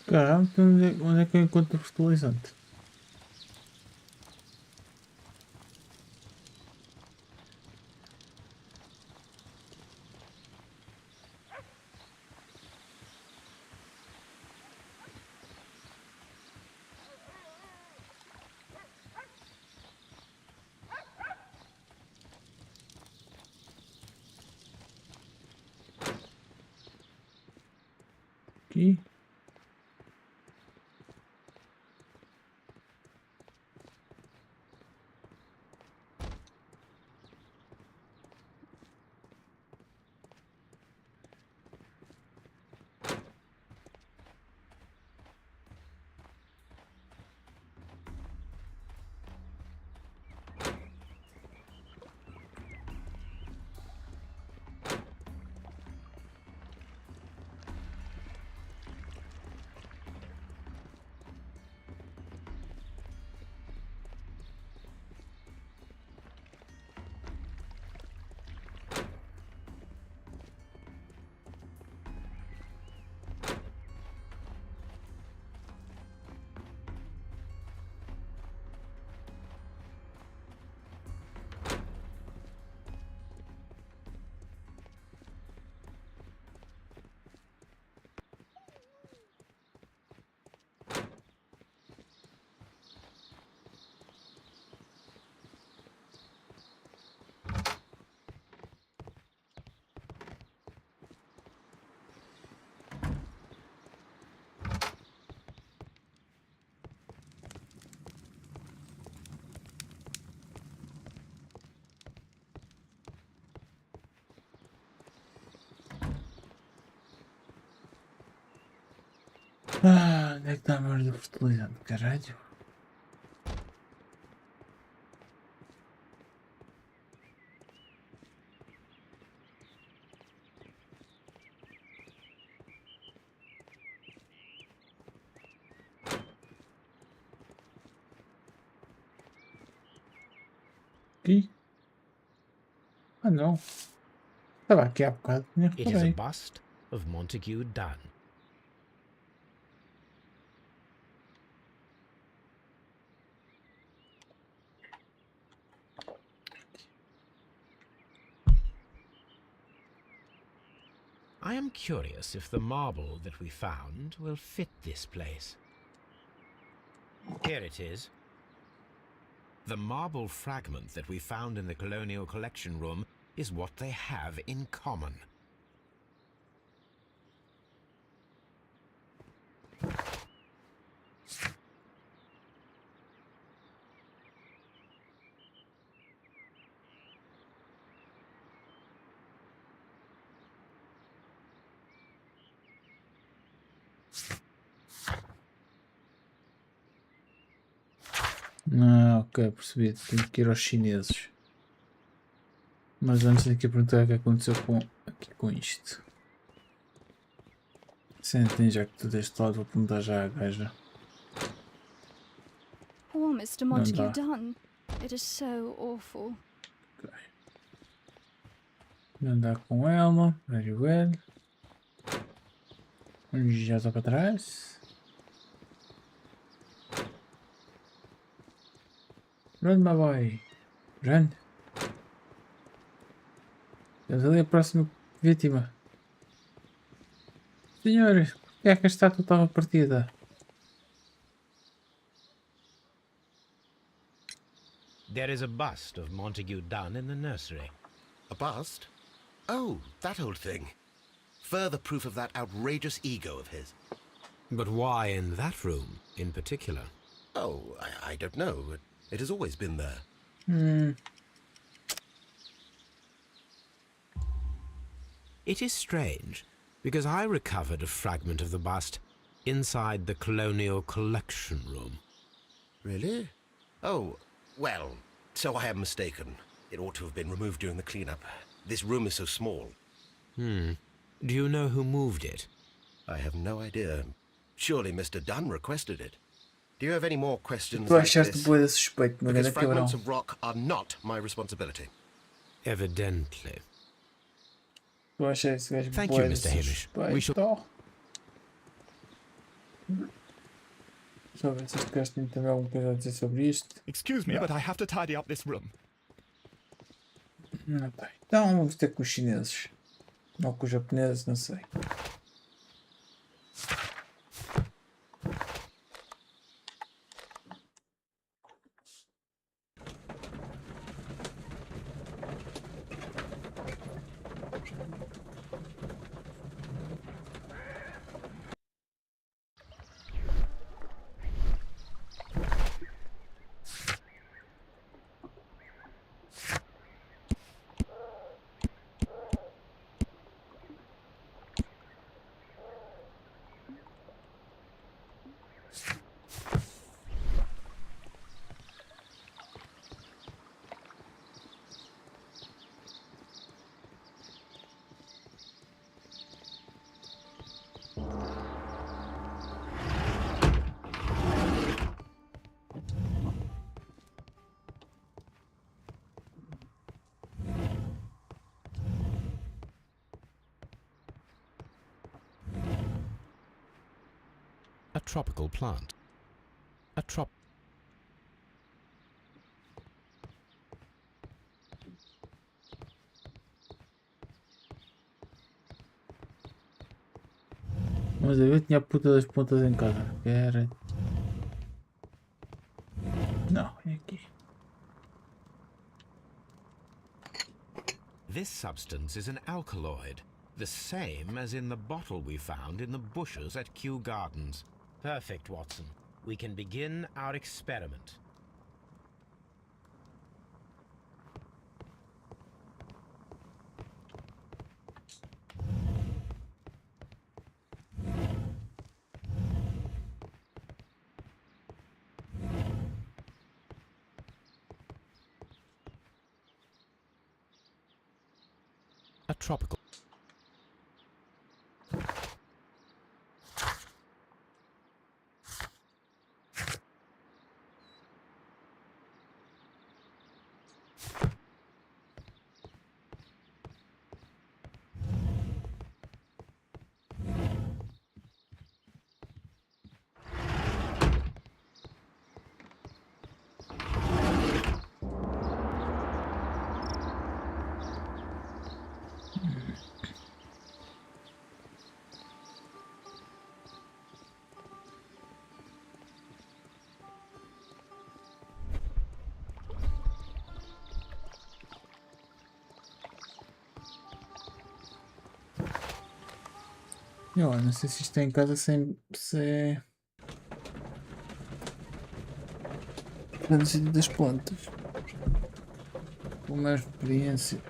Caramba, então onde é que eu encontro o fertilizante? Aqui. Ah, onde é que está a merda do fertilizante, caralho? Aqui? Ah não. Estava aqui há bocado, nem It is a reparei. bust of Montague Dunn. I am curious if the marble that we found will fit this place. Here it is. The marble fragment that we found in the Colonial Collection Room is what they have in common. Ah, ok, percebi. Tenho que ir aos chineses. Mas antes tenho que perguntar o que aconteceu aqui com isto. Sentem já que estou deste lado, vou perguntar já à gaja. Poor Mr. Montague Dunn. It is so awful. Ok. Vou andar com ela, very well. Já está para trás. Run, my boy. Run. Temos ali a próxima vítima. Senhor, porque é que a estátua estava partida? There is a bust of Montague Dunn in the nursery. A bust? Oh, that old thing. Further proof of that outrageous ego of his. But why in that room in particular? Oh, I don't know. It has always been there. It is strange, because I recovered a fragment of the bust inside the Colonial Collection Room. Really? Oh, well, so I am mistaken. It ought to have been removed during the cleanup. This room is so small. Do you know who moved it? I have no idea. Surely Mr. Dunn requested it. Do you have any more questions Tu like achaste this? boa suspeito, meu Because grande cabrão. fragments of rock are not my responsibility. Evidently. Tu achas esse gajo Thank bué you, de Mr. Hamish. We shall... suspeito? Deixa eu ver se este gajo tem também alguma coisa a dizer sobre isto. Excuse me, but I have to tidy up this room. Não tem. Então vamos ter com os chineses. Ou com os japoneses, não sei. A tropical plant. A trop... Mas eu tinha a puta das pontas em casa. Era... Não, é aqui. This substance is an alkaloid, the same as in the bottle we found in the bushes at Kew Gardens. Perfect, Watson. We can begin our experiment. a tropical. Eu não sei se isto é em casa sem ser no sítio das plantas. Uma experiência.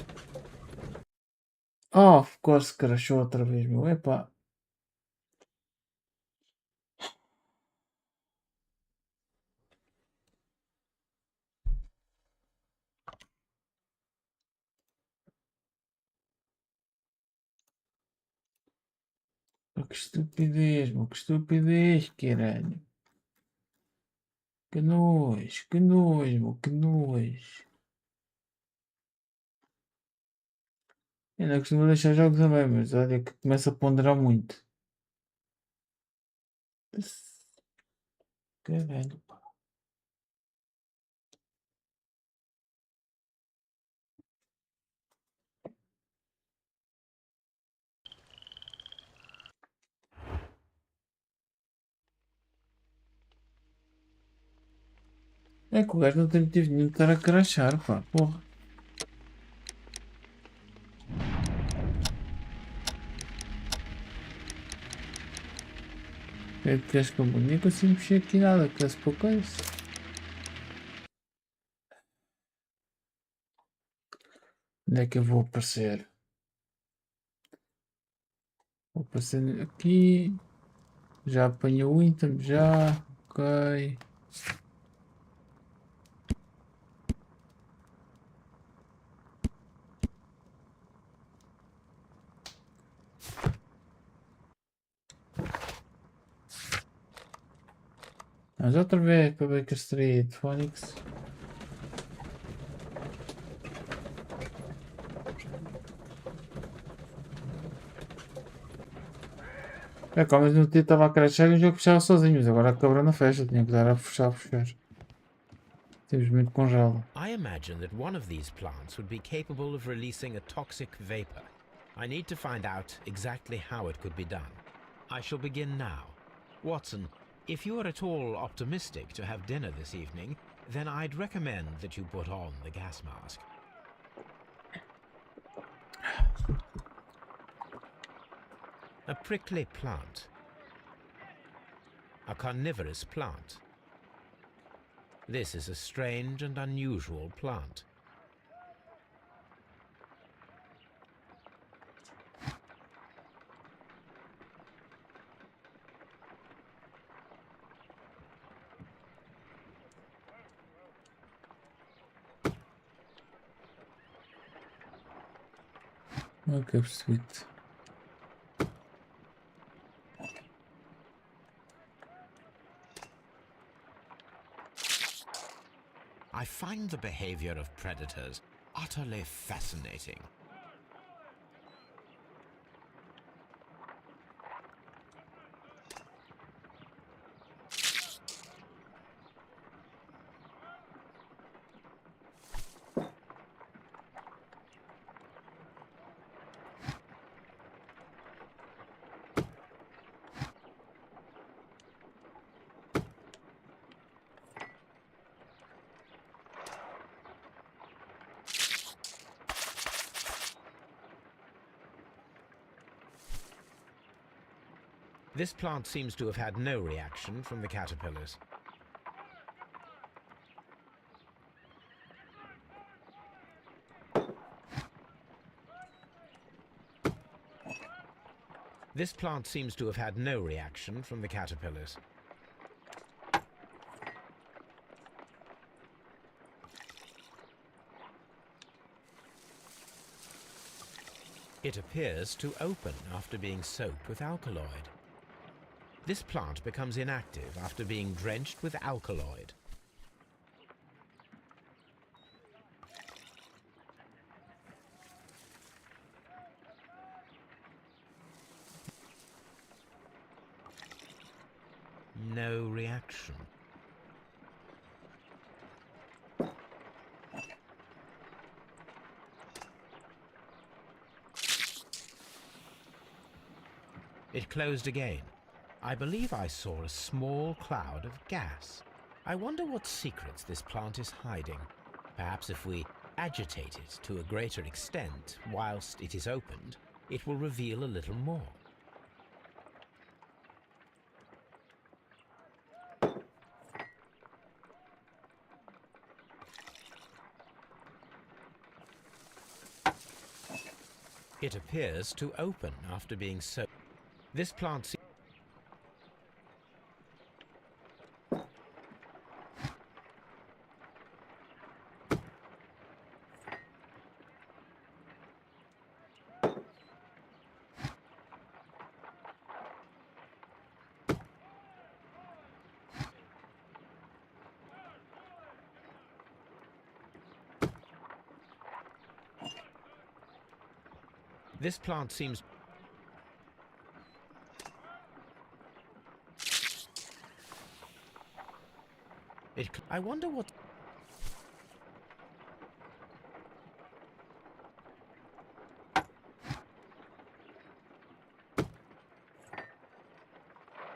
Oh, of course, crashou outra vez, meu. Epá. Oh, que estupidez, meu. Que estupidez, caralho. Que nojo, meu. Que nojo. Eu não costumo deixar jogos também, mas olha que começa a ponderar muito. Caralho, pá. É que o gajo não tem motivo nenhum de estar a crachar, pá. Porra. É que queres que eu nem consigo mexer aqui nada, que é pouco isso. Onde é que eu vou aparecer? Vou aparecer aqui. Já apanhei o item, já. Ok. Mas outra vez para Baker Street, Phoenix. É como eu não estava a crashar e o jogo fechava sozinho, mas agora a cabra não fecha, tinha que dar a fechar, Simplesmente congela. I imagine that one of these plants would be capable of releasing a toxic vapor. I need to find out exactly how it could be done. I shall begin now. Watson, if you are at all optimistic to have dinner this evening, then I'd recommend that you put on the gas mask. A prickly plant. A carnivorous plant. This is a strange and unusual plant. Ok, percebi-te. I find the behavior of predators utterly fascinating. This plant seems to have had no reaction from the caterpillars. This plant seems to have had no reaction from the caterpillars. It appears to open after being soaked with alkaloid. This plant becomes inactive after being drenched with alkaloid. No reaction. It closed again. I believe I saw a small cloud of gas. I wonder what secrets this plant is hiding. Perhaps if we agitate it to a greater extent whilst it is opened, it will reveal a little more. It appears to open after being soaked. This plant This plant seems... I wonder what...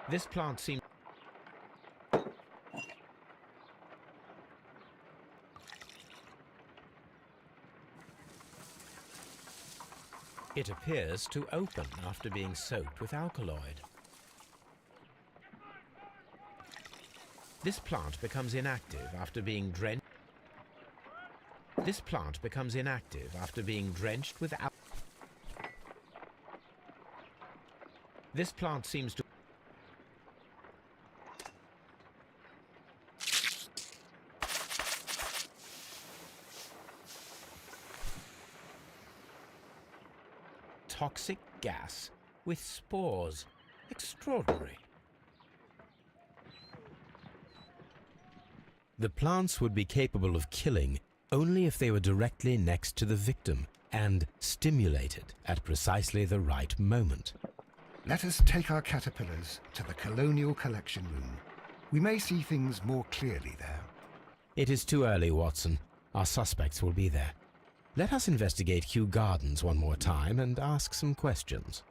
This plant seems... It appears to open after being soaked with alkaloid. This plant becomes inactive after being drenched. This plant becomes inactive after being drenched with alkaloid. This plant seems to... Toxic gas with spores. Extraordinary. The plants would be capable of killing only if they were directly next to the victim and stimulated at precisely the right moment. Let us take our caterpillars to the Colonial Collection Room. We may see things more clearly there. It is too early, Watson. Our suspects will be there. Let us investigate Kew Gardens one more time and ask some questions.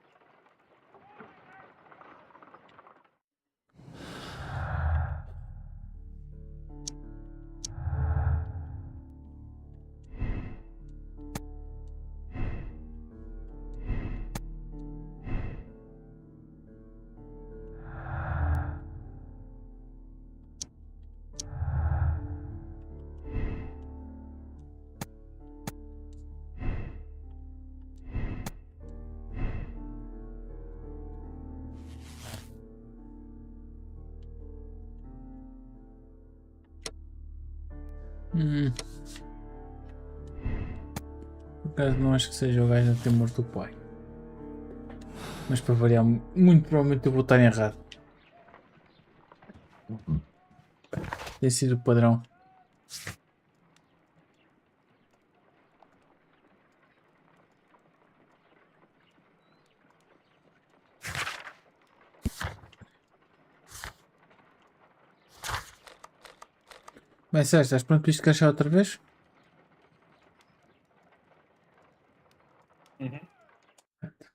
Por acaso não acho que seja o gajo a ter morto o pai. Mas para variar, muito provavelmente eu vou estar errado. Tem sido o padrão. Bem, Sérgio, estás pronto para isto crachar outra vez?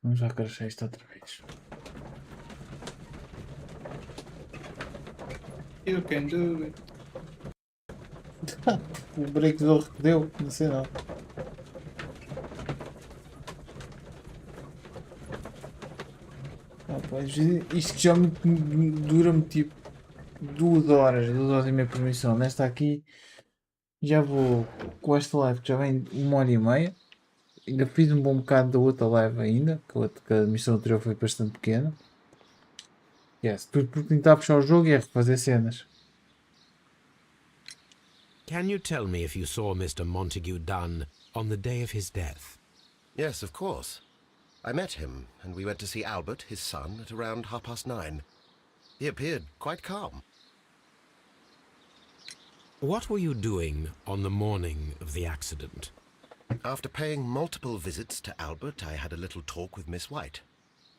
Vamos já crachar isto outra vez. You can do it. O break do que deu, não sei não. Pois, isto já dura-me tipo 2 horas e meia por missão. Nesta aqui já vou com esta live que já vem 1h30. Ainda fiz um bom bocado da outra live ainda, que a missão anterior foi bastante pequena. Yes, tudo por tentar puxar o jogo e é refazer cenas. Can you tell me if you saw Mr. Montague Dunn on the day of his death? Yes, of course. I met him, and we went to see Albert, his son, at around 9:30. He appeared quite calm. What were you doing on the morning of the accident? After paying multiple visits to Albert, I had a little talk with Miss White.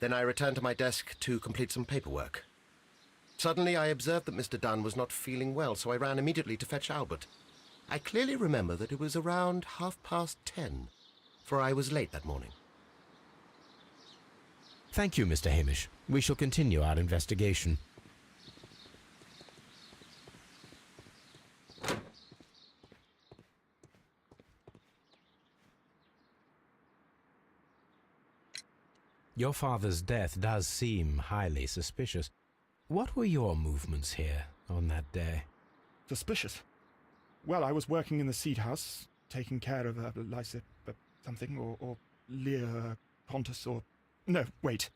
Then I returned to my desk to complete some paperwork. Suddenly I observed that Mr. Dunn was not feeling well, so I ran immediately to fetch Albert. I clearly remember that it was around 10:30, for I was late that morning. Thank you, Mr. Hamish. We shall continue our investigation. Your father's death does seem highly suspicious. What were your movements here on that day? Suspicious? Well, I was working in the seed house, taking care of Lysa something, or Lear Pontus, or... No, wait.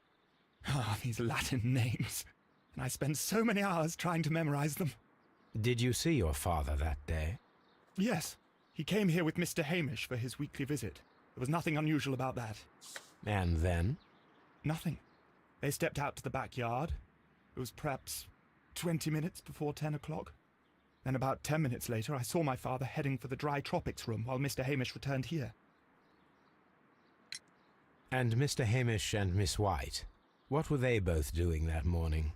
Ah, these Latin names. And I spent so many hours trying to memorize them. Did you see your father that day? Yes. He came here with Mr. Hamish for his weekly visit. There was nothing unusual about that. And then? Nothing. They stepped out to the backyard. It was perhaps 20 minutes before 10 o'clock. Then about 10 minutes later, I saw my father heading for the dry tropics room while Mr. Hamish returned here. And Mr. Hamish and Miss White, what were they both doing that morning?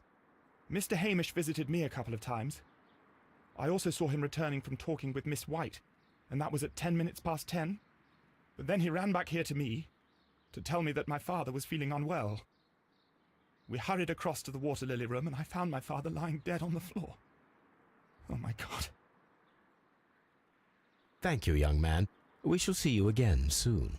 Mr. Hamish visited me a couple of times. I also saw him returning from talking with Miss White, and that was at 10 minutes past 10. But then he ran back here to me to tell me that my father was feeling unwell. We hurried across to the water lily room, and I found my father lying dead on the floor. Oh, my God. Thank you, young man. We shall see you again soon.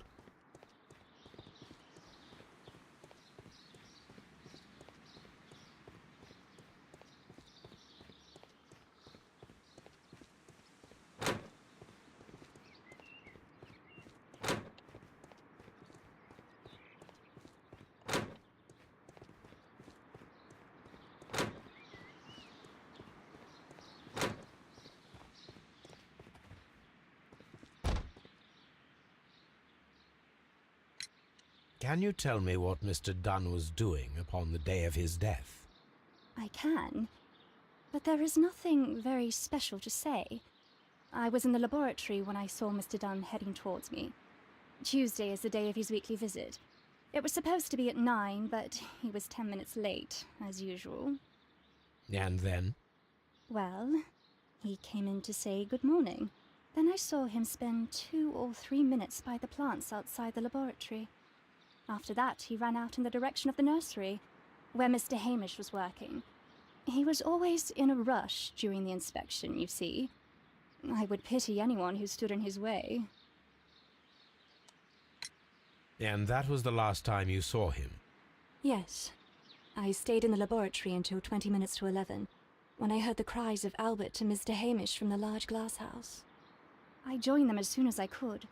Can you tell me what Mr. Dunn was doing upon the day of his death? I can, but there is nothing very special to say. I was in the laboratory when I saw Mr. Dunn heading towards me. Tuesday is the day of his weekly visit. It was supposed to be at 9, but he was 10 minutes late, as usual. And then? Well, he came in to say good morning. Then I saw him spend 2 or 3 minutes by the plants outside the laboratory. After that, he ran out in the direction of the nursery, where Mr. Hamish was working. He was always in a rush during the inspection, you see. I would pity anyone who stood in his way. And that was the last time you saw him? Yes. I stayed in the laboratory until 20 minutes to 11, when I heard the cries of Albert and Mr. Hamish from the large glass house. I joined them as soon as I could,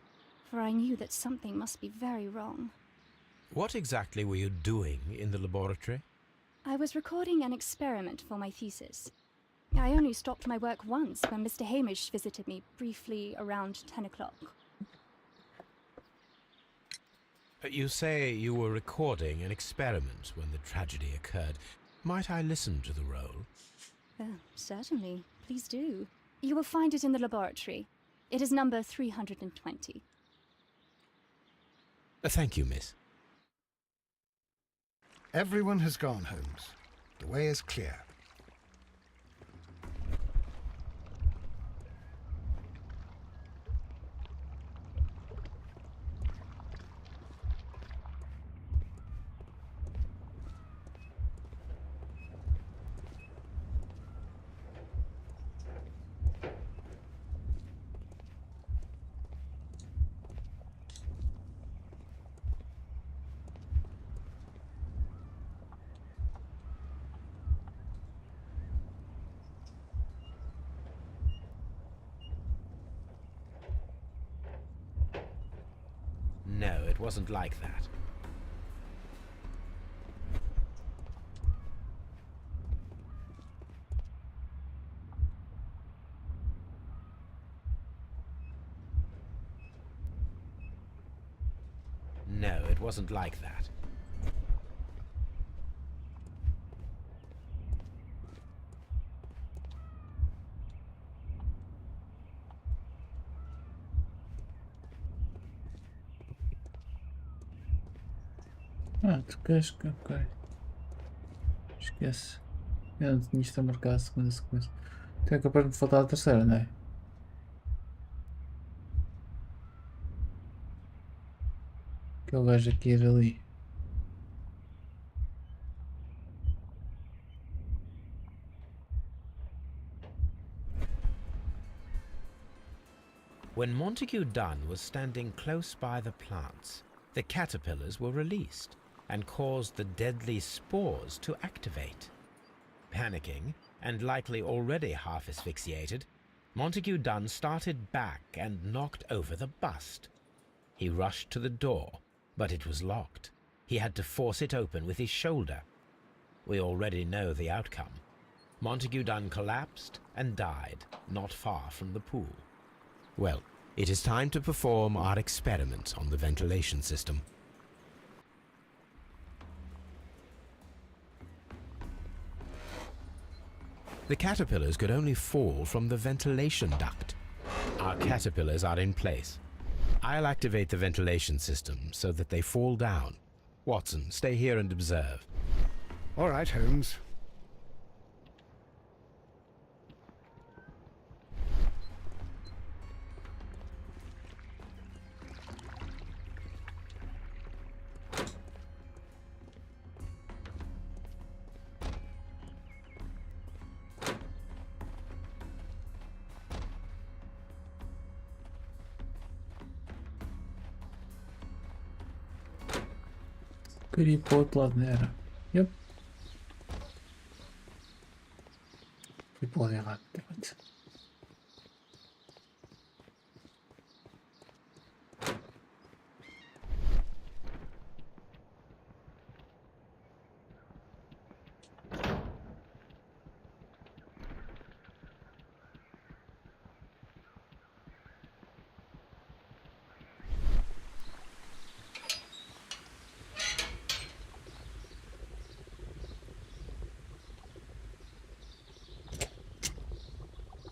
for I knew that something must be very wrong. What exactly were you doing in the laboratory? I was recording an experiment for my thesis. I only stopped my work once when Mr. Hamish visited me briefly around 10 o'clock. You say you were recording an experiment when the tragedy occurred. Might I listen to the roll? Certainly. Please do. You will find it in the laboratory. It is number 320. Thank you, miss. Everyone has gone, Holmes. The way is clear. No, it wasn't like that. No, it wasn't like that. Ah, tu queres que... Ok. Esquece. Eu não tinha isto a marcar a segunda sequência. Então é capaz de me faltar a terceira, não é? Aquele gajo aqui era ali. When Montague Dunn was standing close by the plants, the caterpillars were released and caused the deadly spores to activate. Panicking, and likely already half asphyxiated, Montague Dunn started back and knocked over the bust. He rushed to the door, but it was locked. He had to force it open with his shoulder. We already know the outcome. Montague Dunn collapsed and died not far from the pool. Well, it is time to perform our experiment on the ventilation system. The caterpillars could only fall from the ventilation duct. Our caterpillars are in place. I'll activate the ventilation system so that they fall down. Watson, stay here and observe. All right, Holmes. Queria ir para o outro lado, não era? Yep. Fui para o lado errado.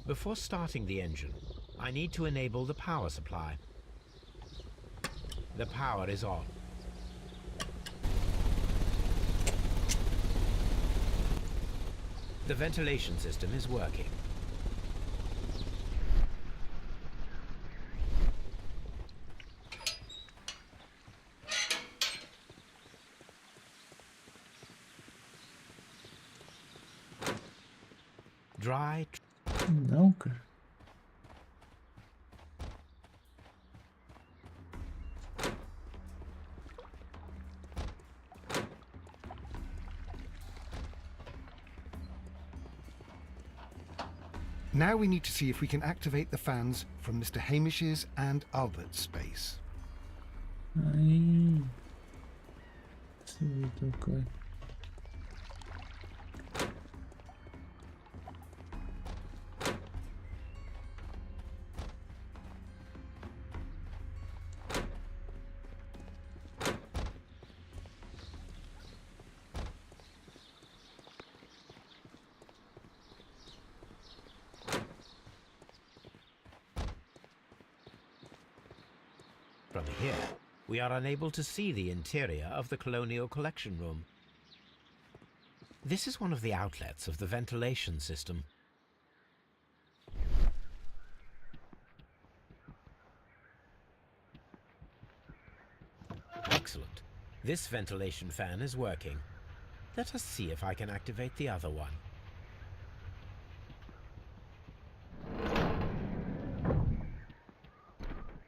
Before starting the engine, I need to enable the power supply. The power is on. The ventilation system is working. Dry. Não, cara. Now we need to see if we can activate the fans from Mr. Hamish's and Albert's space. Aí. Sim, ok. From here, we are unable to see the interior of the Colonial Collection Room. This is one of the outlets of the ventilation system. Excellent. This ventilation fan is working. Let us see if I can activate the other one.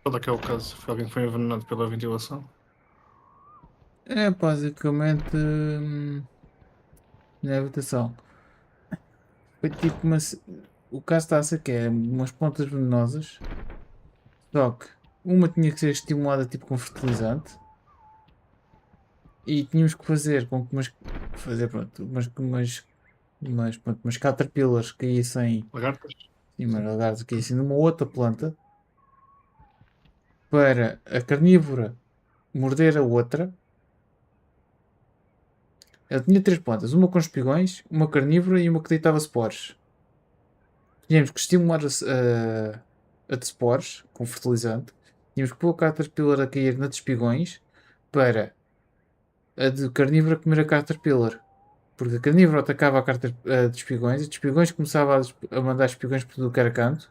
Qual é que é o caso? Foi alguém que foi envenenado pela ventilação? É basicamente na habitação. Foi tipo uma. O caso está a ser que é umas pontas venenosas. Só que uma tinha que ser estimulada tipo com fertilizante. E tínhamos que fazer com que umas caterpillars caíssem. Lagartas? Sim, umas lagartas caíssem numa outra planta. Para a carnívora morder a outra. Ela tinha 3 plantas, uma com espigões, uma carnívora e uma que deitava spores. Tínhamos que estimular a de spores com fertilizante. Tínhamos que pôr a caterpillar a cair na de espigões para a de carnívoro a comer a caterpillar. Porque a carnívoro atacava a de espigões e de espigões começava a mandar espigões por tudo que era canto,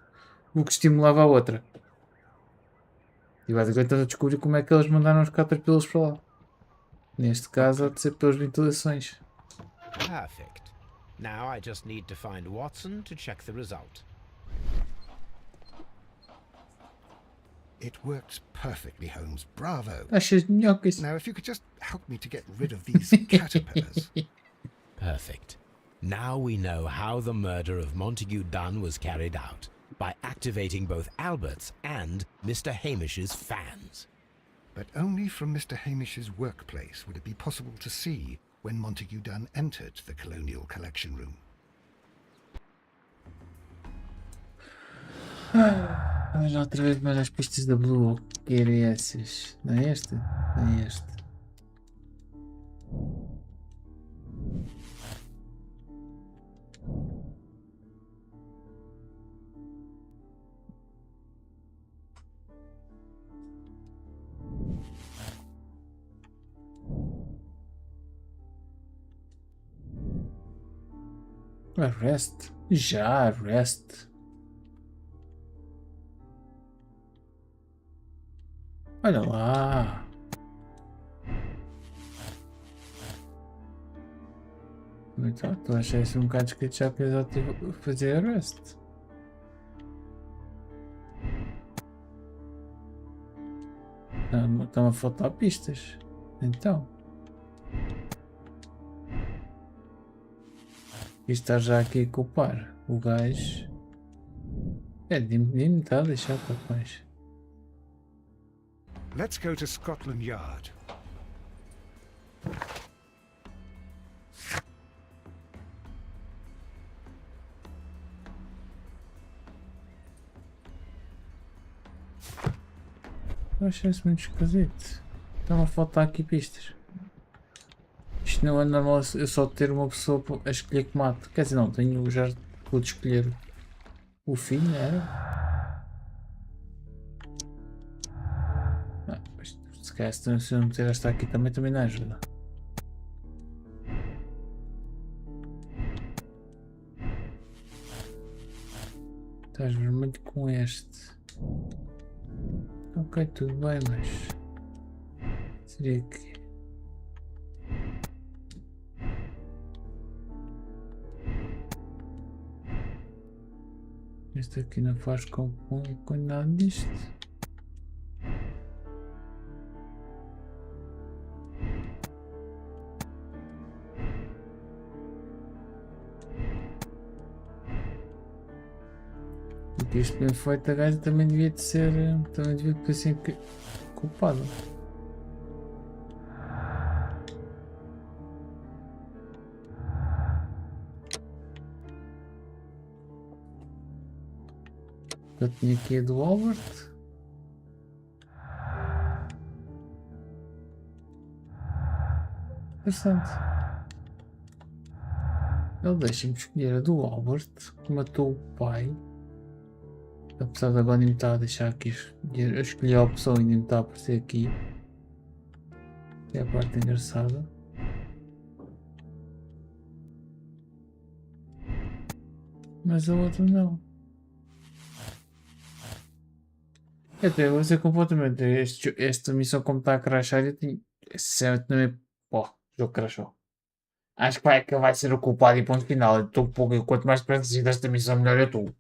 o que estimulava a outra. E basicamente estás a descobrir como é que eles mandaram os caterpillars para lá. Neste caso, há de ser pelas ventilações. Perfect. Now I just need to find Watson to check the result. It works perfectly, Holmes. Bravo. Achas minhocas? Now, if you could just help me to get rid of these caterpillars. Perfect. Now we know how the murder of Montague Dunn was carried out, by activating both Albert's and Mr. Hamish's fans. But only from Mr. Hamish's workplace would it be possible to see when Montague Dunn entered the Colonial Collection Room. Vamos lá outra vez mais às pistas da Blue. Que era essas? Não é este? Não é este. Arrest? Já, arrest. Olha lá. Então, estou a achar isso um bocado escrito já que eu já tive a fazer arrest. Estão a faltar pistas. Então. Isto está já aqui a culpar o gajo. É, nem está a deixar capaz. Let's go to Scotland Yard. Eu achei isso muito esquisito. Estão a faltar aqui pistas. Isto não é normal eu só ter uma pessoa a escolher que mate. Quer dizer, não, tenho já pude escolher o fim, era? Se calhar se eu não meter esta aqui também não ajuda. Estás vermelho com este. Ok, tudo bem, mas seria que este aqui não faz com nada disto. Porque isto bem feito, a gaja também devia de ser. Também devia de ser culpada. Eu tinha aqui a do Albert. Interessante. Ele deixa-me escolher a do Albert, que matou o pai. Apesar de agora nem me estar a deixar aqui. Eu escolhi a opção e nem me está a aparecer aqui. É a parte engraçada. Mas a outra não. Até vou ser completamente. Esta missão, como está a crashar, eu tinha. Sinceramente, não é. Pô, o jogo crashou. Acho que vai ser o culpado e ponto final. Eu estou um pouco. Quanto mais depressa desta missão, melhor eu estou.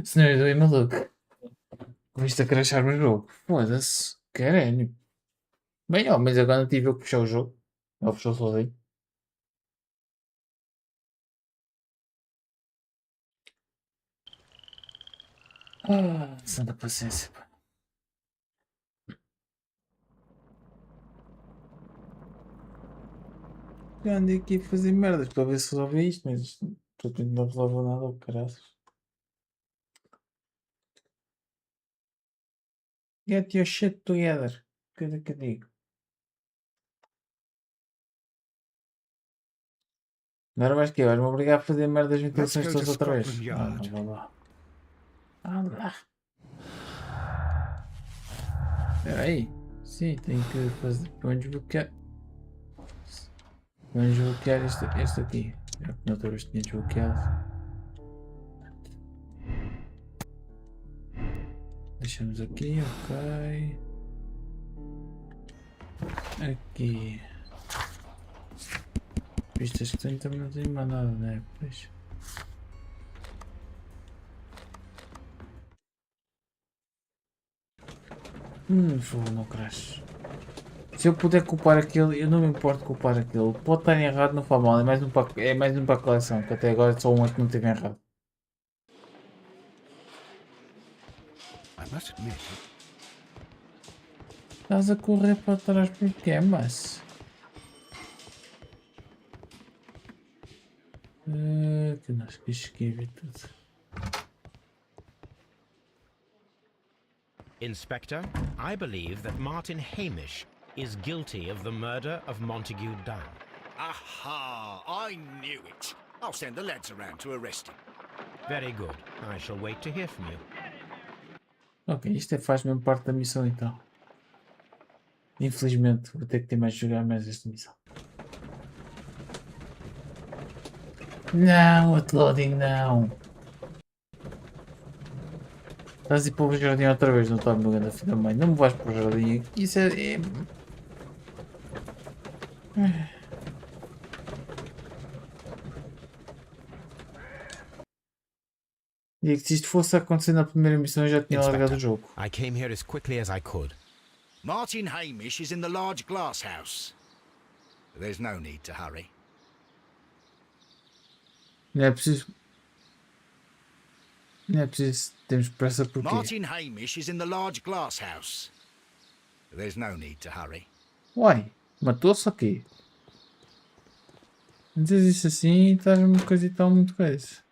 Senão eu dou maluco. Com isto a crashar no jogo. Foda-se. Caralho. Bem, ó, mas agora não tive eu que fechar o jogo. Ele fechou sozinho. Santa paciência, pá. Já andei aqui a fazer merdas para ver se resolve isto, mas estou tentando não resolver nada, oh, caraças. Get your shit together. Que é que eu digo? Agora vais que vais-me obrigar a fazer merdas de ventilações todas outra vez. Não, vá lá. Anda. Espera aí. Sim, tenho que fazer. Vamos desbloquear. Vamos desbloquear este aqui. Já que na outra vez tinha desbloqueado. Deixamos aqui, ok. Aqui. Vistas que tenho também não tenho mais nada, né? Pois. Fogo, não crash. Se eu puder culpar aquele, eu não me importo de culpar aquele. Pode estar errado, não faz mal. É mais um para a coleção, que até agora só um é que não teve errado. I must admit, Estás a correr para trás porque é, mas... que nós que esquive tudo. Inspector, I believe that Martin Hamish is guilty of the murder of Montague Dunn. Aha! I knew it. I'll send the lads around to arrest him. Very good. I shall wait to hear from you. Ok, isto faz mesmo parte da missão então. Infelizmente vou ter que ter mais de jogar mais esta missão. Não, uploading não. Estás a ir para o jardim outra vez, não está meu grande filho da mãe. Não me vais para o jardim. Isso é... E que se isto fosse acontecer na primeira missão eu já tinha largado o jogo. I came here as quickly as I could. Martin Hamish is in the large glass house. There's no need to hurry. Não é preciso... Não é preciso... Temos pressa porque... Martin Hamish is in the large glass house. There's no need to hurry. Uai, matou-se aqui. Não dizes isso assim, estás uma coisa e tal, muito coisa.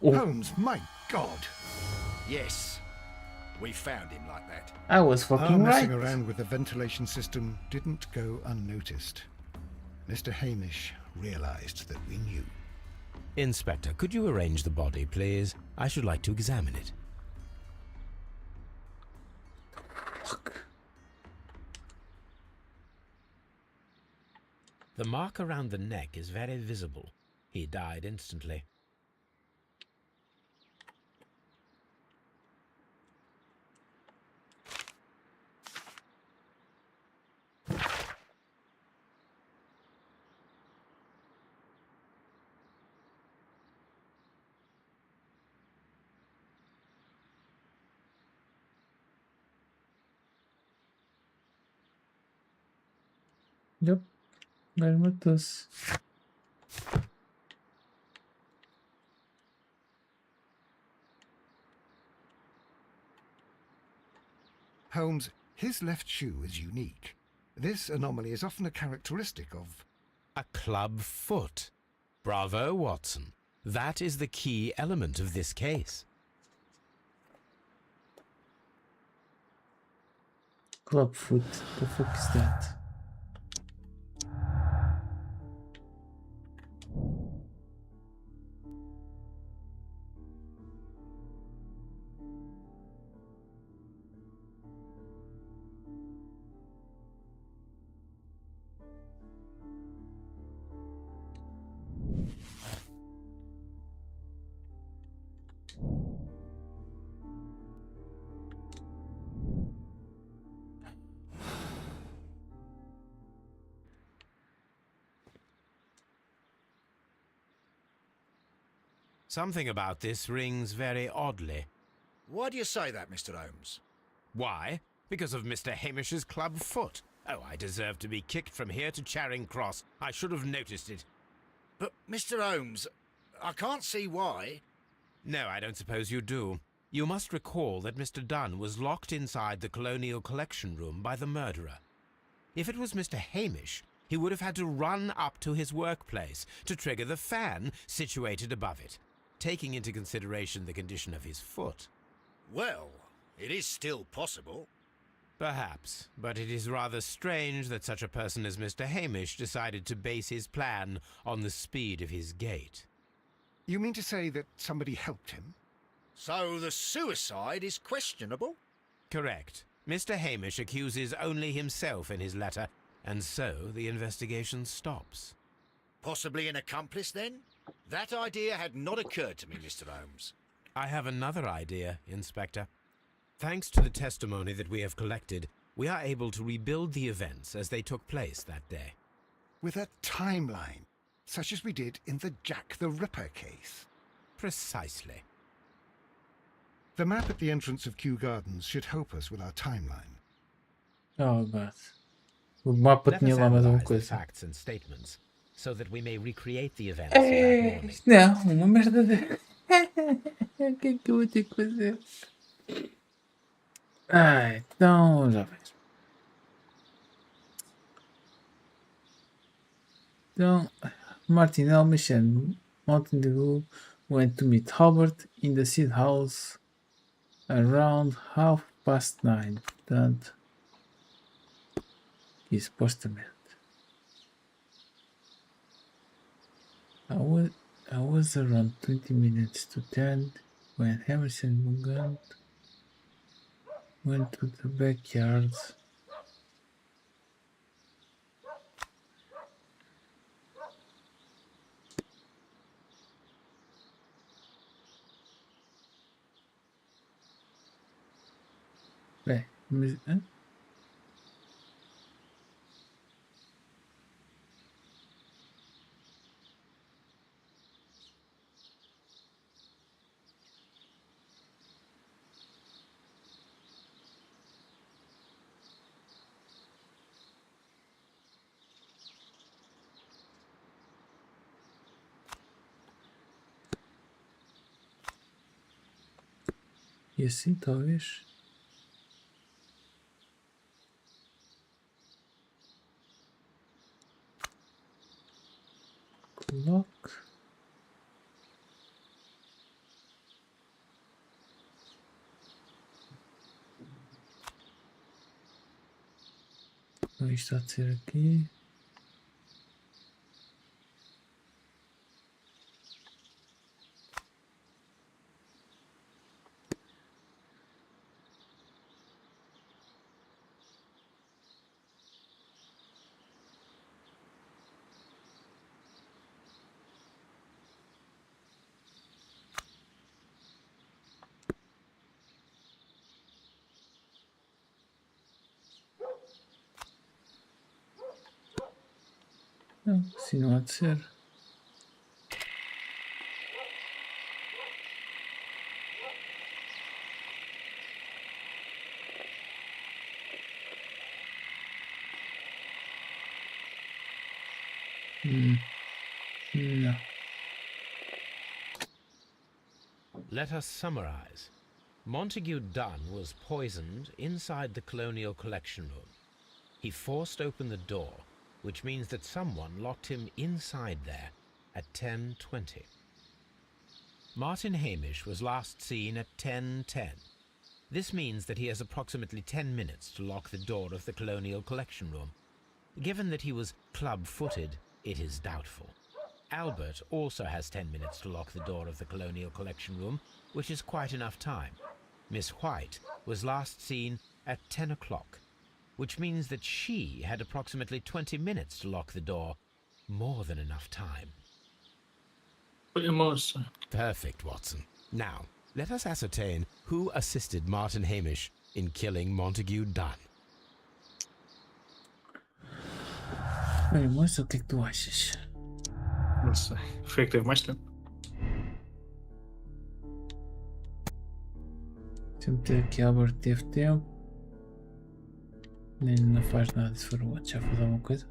Oh. Holmes, my God! Yes, we found him like that. I was Our fucking right. messing around with the ventilation system didn't go unnoticed. Mr. Hamish realized that we knew. Inspector, could you arrange the body, please? I should like to examine it. Fuck. The mark around the neck is very visible. He died instantly. Yep. Mas matou-se. Holmes, his left shoe is unique. This anomaly is often a characteristic of... A club foot. Bravo, Watson. That is the key element of this case. Clubfoot. The fuck is that? Something about this rings very oddly. Why do you say that, Mr. Holmes? Why? Because of Mr. Hamish's club foot. Oh, I deserve to be kicked from here to Charing Cross. I should have noticed it. But, Mr. Holmes, I can't see why. No, I don't suppose you do. You must recall that Mr. Dunn was locked inside the Colonial Collection Room by the murderer. If it was Mr. Hamish, he would have had to run up to his workplace to trigger the fan situated above it, taking into consideration the condition of his foot. Well, it is still possible. Perhaps, but it is rather strange that such a person as Mr. Hamish decided to base his plan on the speed of his gait. You mean to say that somebody helped him? So the suicide is questionable? Correct. Mr. Hamish accuses only himself in his letter, and so the investigation stops. Possibly an accomplice, then? That idea had not occurred to me, Mr. Holmes. I have another idea, Inspector. Thanks to the testimony that we have collected, we are able to rebuild the events as they took place that day. With a timeline, such as we did in the Jack the Ripper case. Precisely. The map at the entrance of Kew Gardens should help us with our timeline. Oh, God. O mapa Let tinha us lá mais alguma analyze the coisa. facts and statements, so that we may recreate the events of that morning. Não, uma merda de... O que é que eu vou ter que fazer? Então, já vejo. Então, Martin Hamish and Mountain Dew went to meet Albert in the Seed House around 9:30. Portanto, e supostamente. I was around 20 minutes to 10 when Hamish and Mugant went to the backyard. Bem, mas... Hã? E assim, talvez. Coloque. Então, isto há de ser aqui. Não, assim não há de ser. Não. Let us summarize. Montague Dunn was poisoned inside the Colonial Collection Room. He forced open the door, which means that someone locked him inside there at 10:20. Martin Hamish was last seen at 10:10. This means that he has approximately 10 minutes to lock the door of the Colonial Collection Room. Given that he was club-footed, it is doubtful. Albert also has 10 minutes to lock the door of the Colonial Collection Room, which is quite enough time. Miss White was last seen at 10 o'clock, which means that she had approximately 20 minutes to lock the door. More than enough time. Perfect, Watson. Now, let us ascertain who assisted Martin Hamish in killing Montague Dunn. Bem, moça, o que é que tu achas? Não sei. Foi a que teve mais tempo. Se eu meter aqui Albert teve tempo. Nem não faz nada se for o outro. Já faz alguma coisa?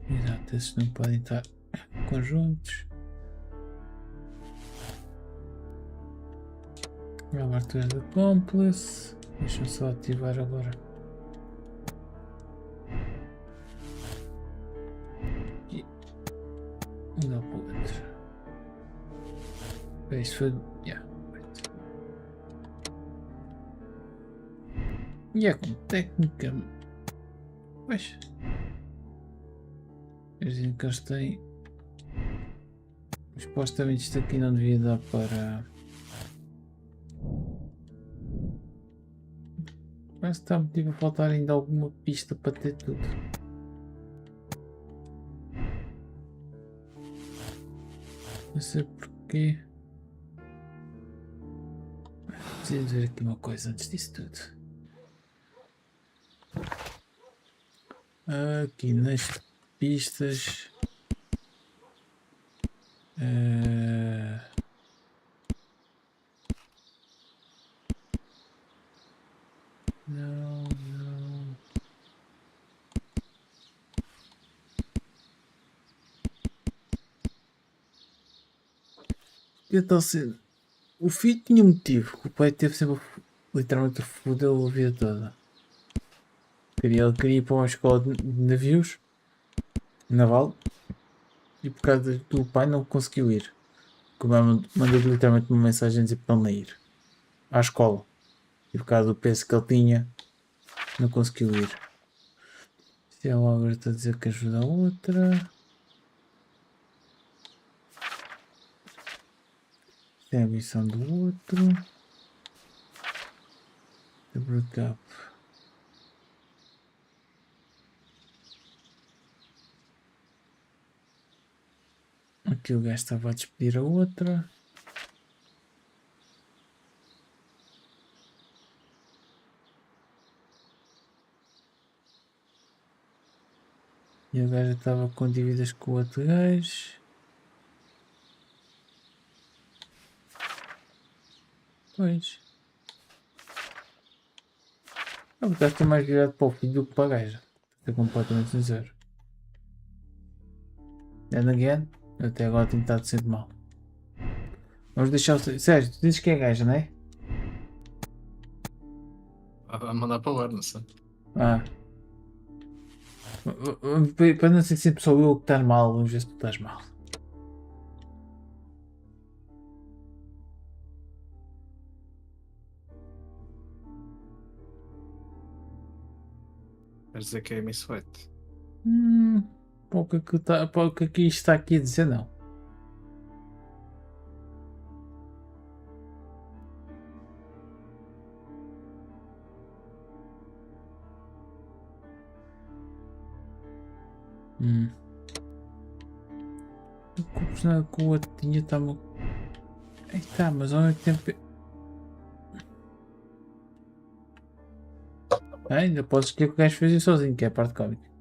Exato, esses não podem estar conjuntos. Abertura do cúmplice. Deixa eu só ativar agora. E um dá para o outro. Isto foi. Yeah, right. E é com técnica. Pois. Eles dizem que eles têm. Supostamente isto aqui não devia dar para. Parece que está motivo a faltar ainda alguma pista para ter tudo. Não sei porquê. Preciso ver aqui uma coisa antes disso tudo. Aqui nas pistas. Não. Então, se o filho tinha motivo, o pai teve sempre literalmente a fodê-lo a vida toda. Ele queria ir para uma escola de navios naval e por causa do pai não conseguiu ir. O pai mandou literalmente uma mensagem a dizer para ele não ir à escola. E por causa do peso que ele tinha, não conseguiu ir. Se ela agora está a dizer que ajuda a outra. Tem a missão do outro. The breakup. Aqui o gajo estava a despedir a outra. E o gajo estava com dívidas com o outro gajo. Pois. O gajo está mais virado para o filho do que para a gaja. Estou completamente sincero. And again, eu até agora tenho estado sempre mal. Vamos deixar o... Sérgio, tu dizes que é gaja, não é? A mandar para o ar, não sei. Para não ser sempre só eu que estar mal, vamos ver se tu estás mal. Queres dizer que é Miss White? Para o que aqui está aqui a dizer, não. O personagem que o outro tinha está-me... Aí está, mas ao mesmo tempo... ainda podes escolher que o gajo fez isso sozinho, que é a parte cómica.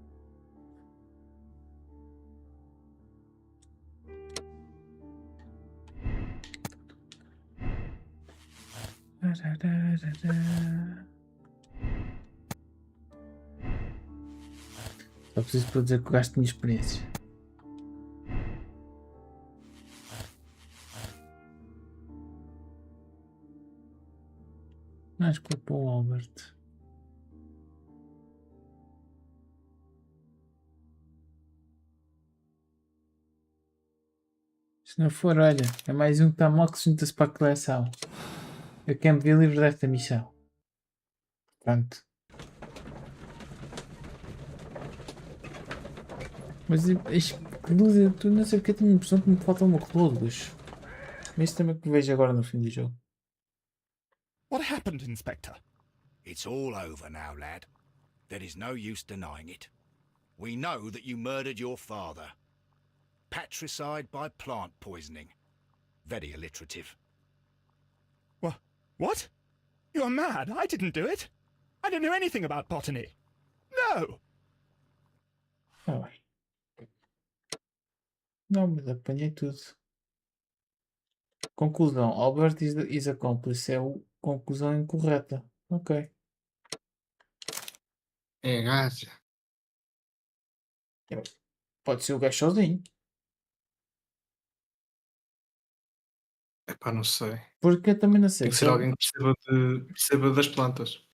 Só preciso para dizer que o gajo tinha experiência. Acho que foi para o Albert. Se não for, olha, é mais um que está mal que se junta-se para a coleção. Eu quero me ver livre desta missão. Pronto. Mas tu não sei porque eu tenho a impressão que me falta uma luz. Mas isso também que vejo agora no fim do jogo. What happened, Inspector? It's all over now, lad. There is no use denying it. We know that you murdered your father. Patricide by plant poisoning. Very alliterative. What? You're mad. I didn't do it. I don't know anything about botany. No! Não, mas apanhei tudo. Conclusão. Albert is accomplice. É a conclusão incorreta. Ok. É gaja. Pode ser o gajo sozinho. Epá, não sei. Porque eu também não sei. Tem que ser alguém que perceba das plantas.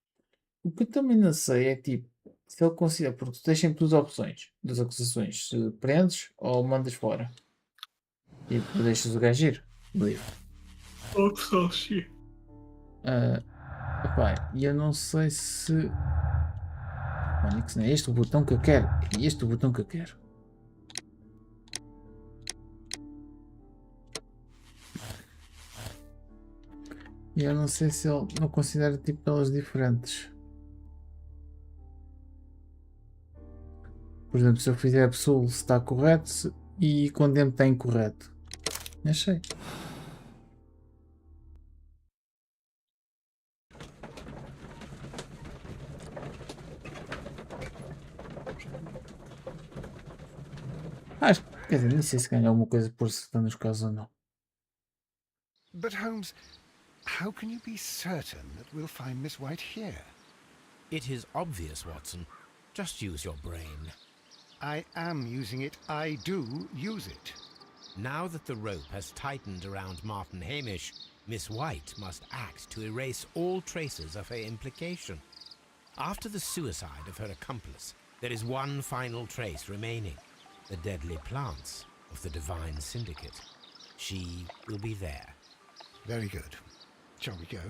O que eu também não sei é tipo, se ele considera, porque tu tens sempre duas opções, duas acusações, se prendes ou mandas fora. Tipo, deixas o gajo ir, livre. Epá, e eu não sei se... Onix, não é este o botão que eu quero. É este o botão que eu quero. E eu não sei se ele não considera tipo elas diferentes. Por exemplo, se eu fizer absol se está correto e condemn está incorreto. Achei. Acho que, quer dizer, nem sei se ganha alguma coisa por se está nos casos ou não. But Holmes, how can you be certain that we'll find Miss White here? It is obvious, Watson. Just use your brain. I am using it. I do use it. Now that the rope has tightened around Martin Hamish, Miss White must act to erase all traces of her implication. After the suicide of her accomplice, there is one final trace remaining. The deadly plants of the Divine Syndicate. She will be there. Very good. Shall we go?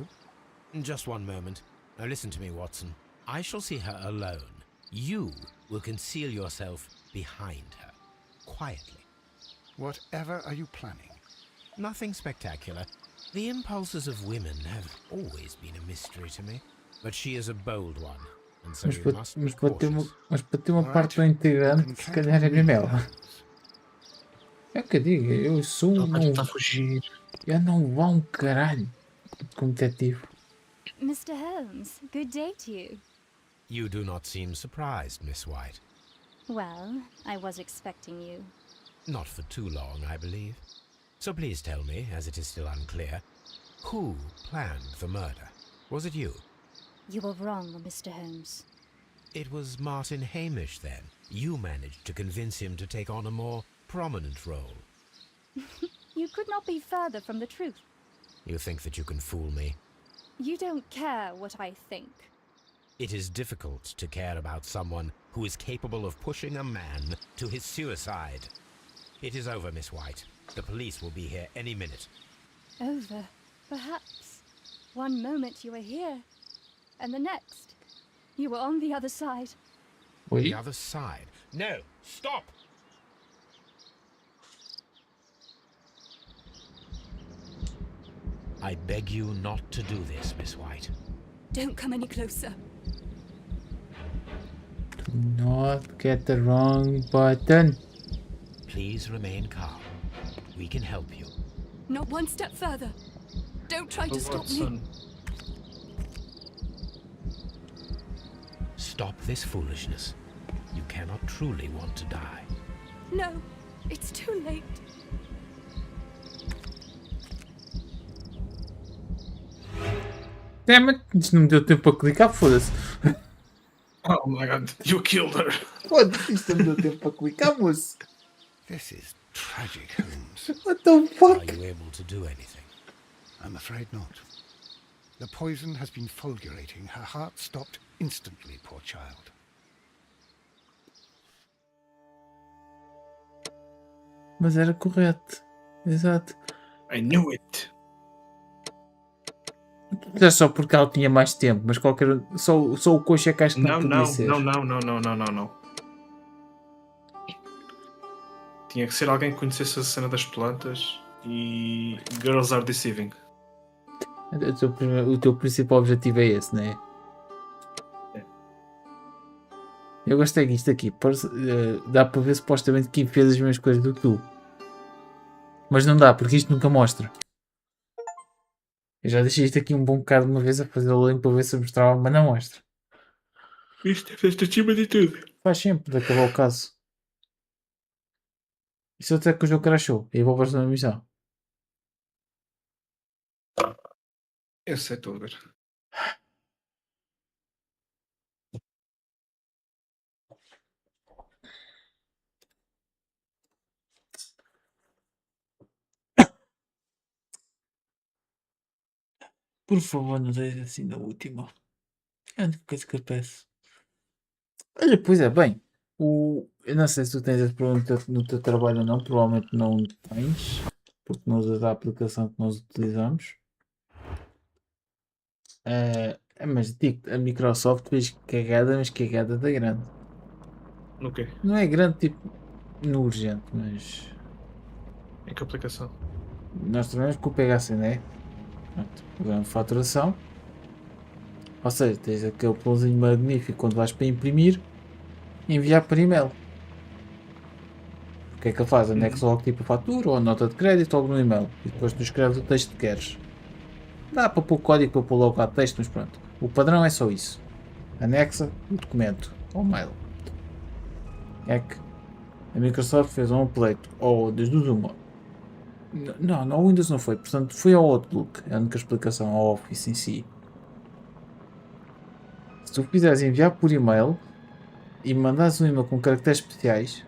Just one moment. Now listen to me, Watson. I shall see her alone. You will conceal yourself behind her, quietly. Whatever are you planning? Nothing spectacular. The impulses of women have always been a mystery to me. But she is a bold one, and so we must be cautious. Mas para ter uma parte bem integrante, se calhar é mesmo ela. É o que eu digo, eu sou Ele um... vai tentar fugir. Eu não vou um caralho como detetive. Mr. Holmes, good day to you. You do not seem surprised, Miss White. Well, I was expecting you. Not for too long, I believe. So please tell me, as it is still unclear, who planned the murder? Was it you? You were wrong, Mr. Holmes. It was Martin Hamish, then. You managed to convince him to take on a more prominent role. You could not be further from the truth. You think that you can fool me? You don't care what I think. It is difficult to care about someone who is capable of pushing a man to his suicide. It is over, Miss White. The police will be here any minute. Over, perhaps. One moment you were here, and the next, you were on the other side. The other side? No! Stop! I beg you not to do this, Miss White. Don't come any closer. Do not get the wrong button. Please remain calm. We can help you. Not one step further. Don't try to stop me. Watson. Stop this foolishness. You cannot truly want to die. No, it's too late. Damn it, isto não me deu tempo para clicar, foda-se. Oh my god, you killed her. Foda-se, isto não me deu tempo para clicar, moço. This is tragic, Holmes. What the Are fuck? you able to do anything? I'm afraid not. The poison has been fulgurating. Her heart stopped instantly, poor child. Mas era correto. Exato. I knew it. Não é só porque ela tinha mais tempo, mas qualquer... Só o coxo é que acho que não podia ser. Não. Tinha que ser alguém que conhecesse a cena das plantas e Girls Are Deceiving. O teu principal objetivo é esse, não é? É. Eu gostei disto aqui. Dá para ver supostamente quem fez as mesmas coisas do que tu. Mas não dá, porque isto nunca mostra. Eu já deixei isto aqui um bom bocado de uma vez a fazer o link para ver se mostrava, mas não mostra. Isto é festa acima de tudo. Faz sempre de acabar o caso. E se eu disser que o jogo crashou? E eu vou para a próxima missão. Eu sei, estou a ver. Por favor, não deixes assim na última. É a única coisa que eu peço. Olha, pois é, bem. Eu não sei se tu tens esse problema no teu trabalho ou não. Provavelmente não tens. Porque não usas a aplicação que nós utilizamos. Mas digo, a Microsoft fez cagada, mas cagada da grande. No quê? Não é grande tipo no urgente, mas Em que aplicação? nós trabalhamos com o PHC, né? Pronto, programa de faturação. Ou seja, tens aquele plugin magnífico quando vais para imprimir, enviar por e-mail. O que é que ele faz? Anexa logo tipo a fatura ou a nota de crédito logo no e-mail. E depois tu escreves o texto que queres. Dá para pôr código para pôr logo lá texto, mas pronto. O padrão é só isso. Anexa o documento ao mail. É que a Microsoft fez um update ou das duas uma. Não, o Windows não foi. Portanto, foi ao Outlook. É a única explicação ao Office em si. Se tu quiseres enviar por e-mail e mandares um e-mail com caracteres especiais,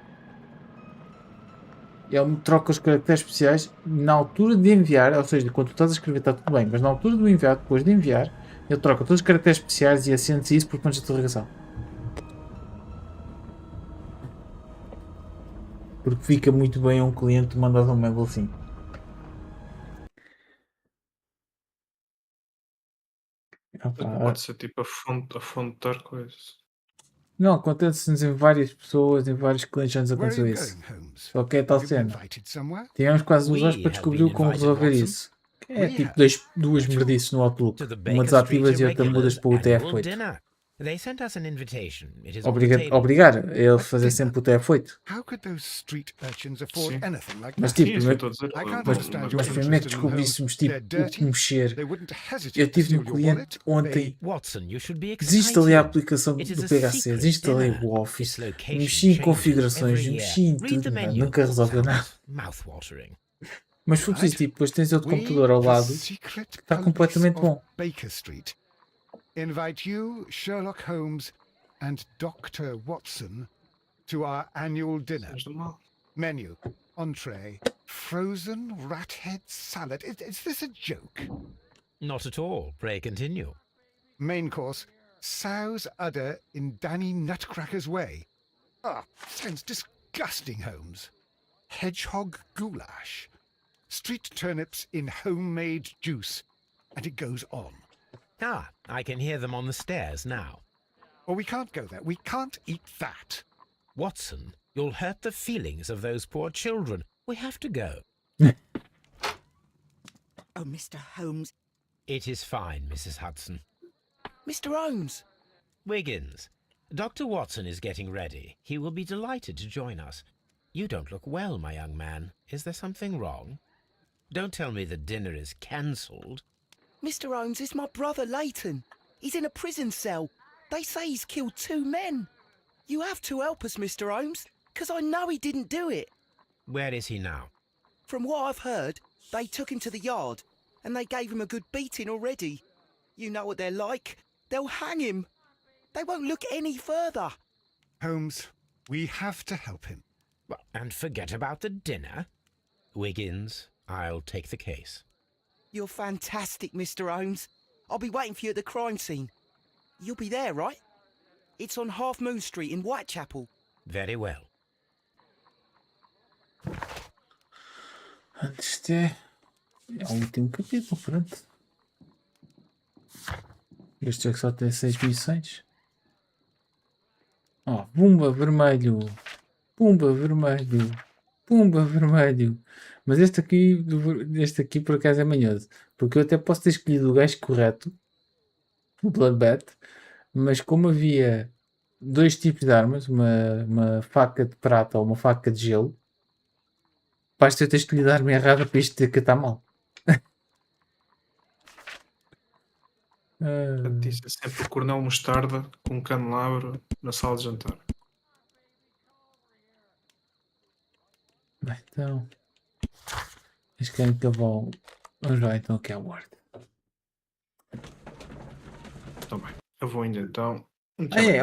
ele troca os caracteres especiais na altura de enviar, ou seja, quando tu estás a escrever está tudo bem, mas na altura do enviar, depois de enviar, ele troca todos os caracteres especiais e acende isso por pontos de interrogação. Porque fica muito bem a um cliente mandar um mail assim. Pode ser tipo a fonte de coisas. Não, acontece-nos em várias pessoas, em vários clientes já nos Where are aconteceu you isso. going, Holmes? Só que é tal Have you been cena. invited somewhere? Tivemos quase 2 horas We para have descobrir been como invited, resolver Watson. isso. É We tipo have. duas What for? merdices no Outlook. To the Uma Baker desativas Street e outra mudas irregulars para o annual TF8. dinner. They sent us an invitation. It is on the table. Obrigar a ele A fazer dinner? sempre o TF8. How could those street urchins afford Sim. anything like Mas that? tipo, Sim, isso que eu estou a dizer. I can't mas, understand mas your primeiro que interest in them, Holmes. descobríssemos They're tipo o que dirty. mexer. They wouldn't hesitate Eu to tive steal um your cliente wallet. ontem. Watson, you should be Desinstalei a excited. aplicação It is do a PHC, secret desinstalei dinner. o Office, Its location mexi em changes configurações, every mexi em year. Read the tudo, menu. nunca resolveu nada. Sounds mouth-watering. Mas foi preciso, Right. tipo, depois tens outro We, computador ao the lado secret que está police completamente of bom. Baker Street, invite you, Sherlock Holmes, and Dr. Watson to our annual dinner. Mas normal. Menu, entree, frozen rat head salad. Is this a joke? Not at all. Pray continue. Main course, sow's udder in Danny Nutcracker's way. Ah, sounds disgusting, Holmes. Hedgehog goulash. Street turnips in homemade juice. And it goes on. Ah, I can hear them on the stairs now. Well, we can't go there. We can't eat that. Watson, you'll hurt the feelings of those poor children. We have to go. Oh, Mr. Holmes. It is fine, Mrs. Hudson. Mr. Holmes! Wiggins, Dr. Watson is getting ready. He will be delighted to join us. You don't look well, my young man. Is there something wrong? Don't tell me the dinner is cancelled. Mr. Holmes, it's my brother Leighton. He's in a prison cell. They say he's killed 2 men. You have to help us, Mr. Holmes, because I know he didn't do it. Where is he now? From what I've heard, they took him to the yard, and they gave him a good beating already. You know what they're like. They'll hang him. They won't look any further. Holmes, we have to help him. Well, and forget about the dinner. Wiggins, I'll take the case. You're fantastic, Mr. Holmes. I'll be waiting for you at the crime scene. You'll be there, right? It's on Half Moon Street in Whitechapel. Very well. Isto é o último capítulo, pronto. Este jogo só tem 6 missões. Ó, pumba vermelho. Pumba vermelho. Pumba vermelho. Mas este aqui por acaso é manhoso. Porque eu até posso ter escolhido o gajo correto. O Bloodbath. Mas como havia 2 tipos de armas. Uma faca de prata ou uma faca de gelo. Basta eu ter escolhido a arma errada para isto ter que estar mal. Portanto, isso é sempre o coronel mostarda com um candelabro na sala de jantar. Bem, então. Eles querem que eu vou. Vamos lá então aqui à Word. Está bem. Eu vou ainda então.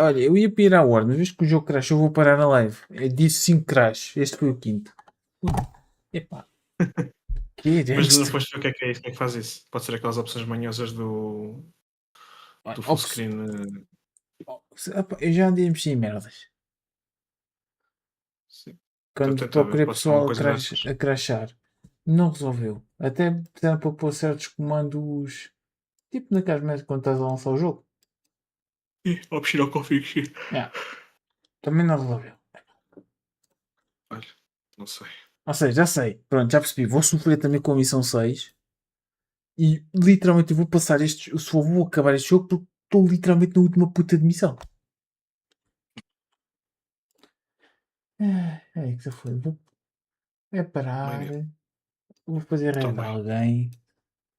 Olha, eu ia pedir à Word, mas visto que o jogo crash, eu vou parar na live. Eu disse 5 crash. Este foi o 5º. Epá. Mas não foste ver o que é isso? Como é que faz isso? Pode ser aquelas opções manhosas do full screen. Eu já andei a mexer em merdas. Sim. Quando procurei pessoal a crashar, não resolveu. Até fizeram para pôr certos comandos Tipo naquelas merdas quando estás a lançar o jogo. Optional config. Também não resolveu. Olha, não sei. Ou seja, já sei. Pronto, já percebi. Vou sofrer também com a missão 6. E literalmente eu vou passar este. Só vou acabar este jogo porque estou literalmente na última puta de missão. É que se foi. Vou parar. Bem, Vou fazer raid a também. alguém.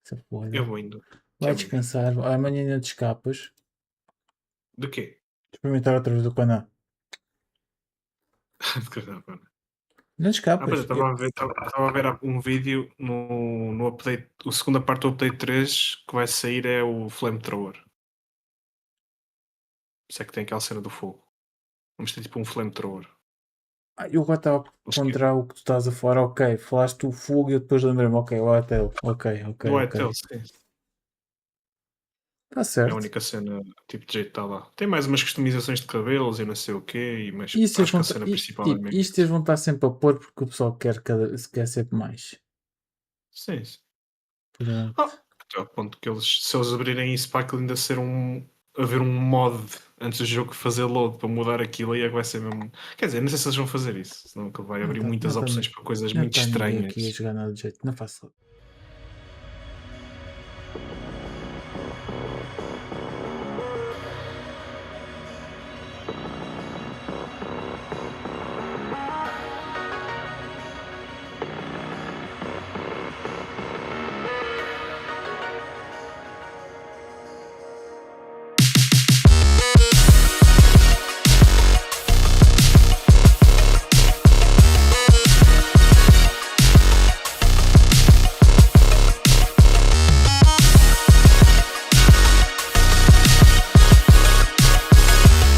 Se for. Eu vou indo. Vai Até amanhã. descansar. Amanhã ainda te escapas. De quê? Experimentar outra vez o canal. Não te Pois eu escapas. estava a ver um vídeo no update. A segunda parte do update 3 que vai sair é o Flamethrower. Isso é que tem aquela cena do fogo. Vamos ter tipo um Flamethrower. Eu agora estava a ponderar o que tu estás a falar. Ok, falaste o fogo e eu depois lembrei-me. Ok, o Atel. Ok. Do Atel, sim. Está É a certo. única cena, tipo de jeito que está lá. Tem mais umas customizações de cabelos e não sei o quê, mas E acho que a cena principal é tipo, mesmo. isto eles vão estar sempre a pôr porque o pessoal quer sempre mais. Sim. Pronto. Até ao ponto que se eles abrirem isso para aquilo ainda ser haver um mod antes do jogo fazer load para mudar aquilo, aí é que vai ser mesmo. Quer dizer, não sei se eles vão fazer isso, senão que vai abrir muitas opções para coisas Não muito está ninguém aqui a estranhas. jogar nada de jeito. Não faço.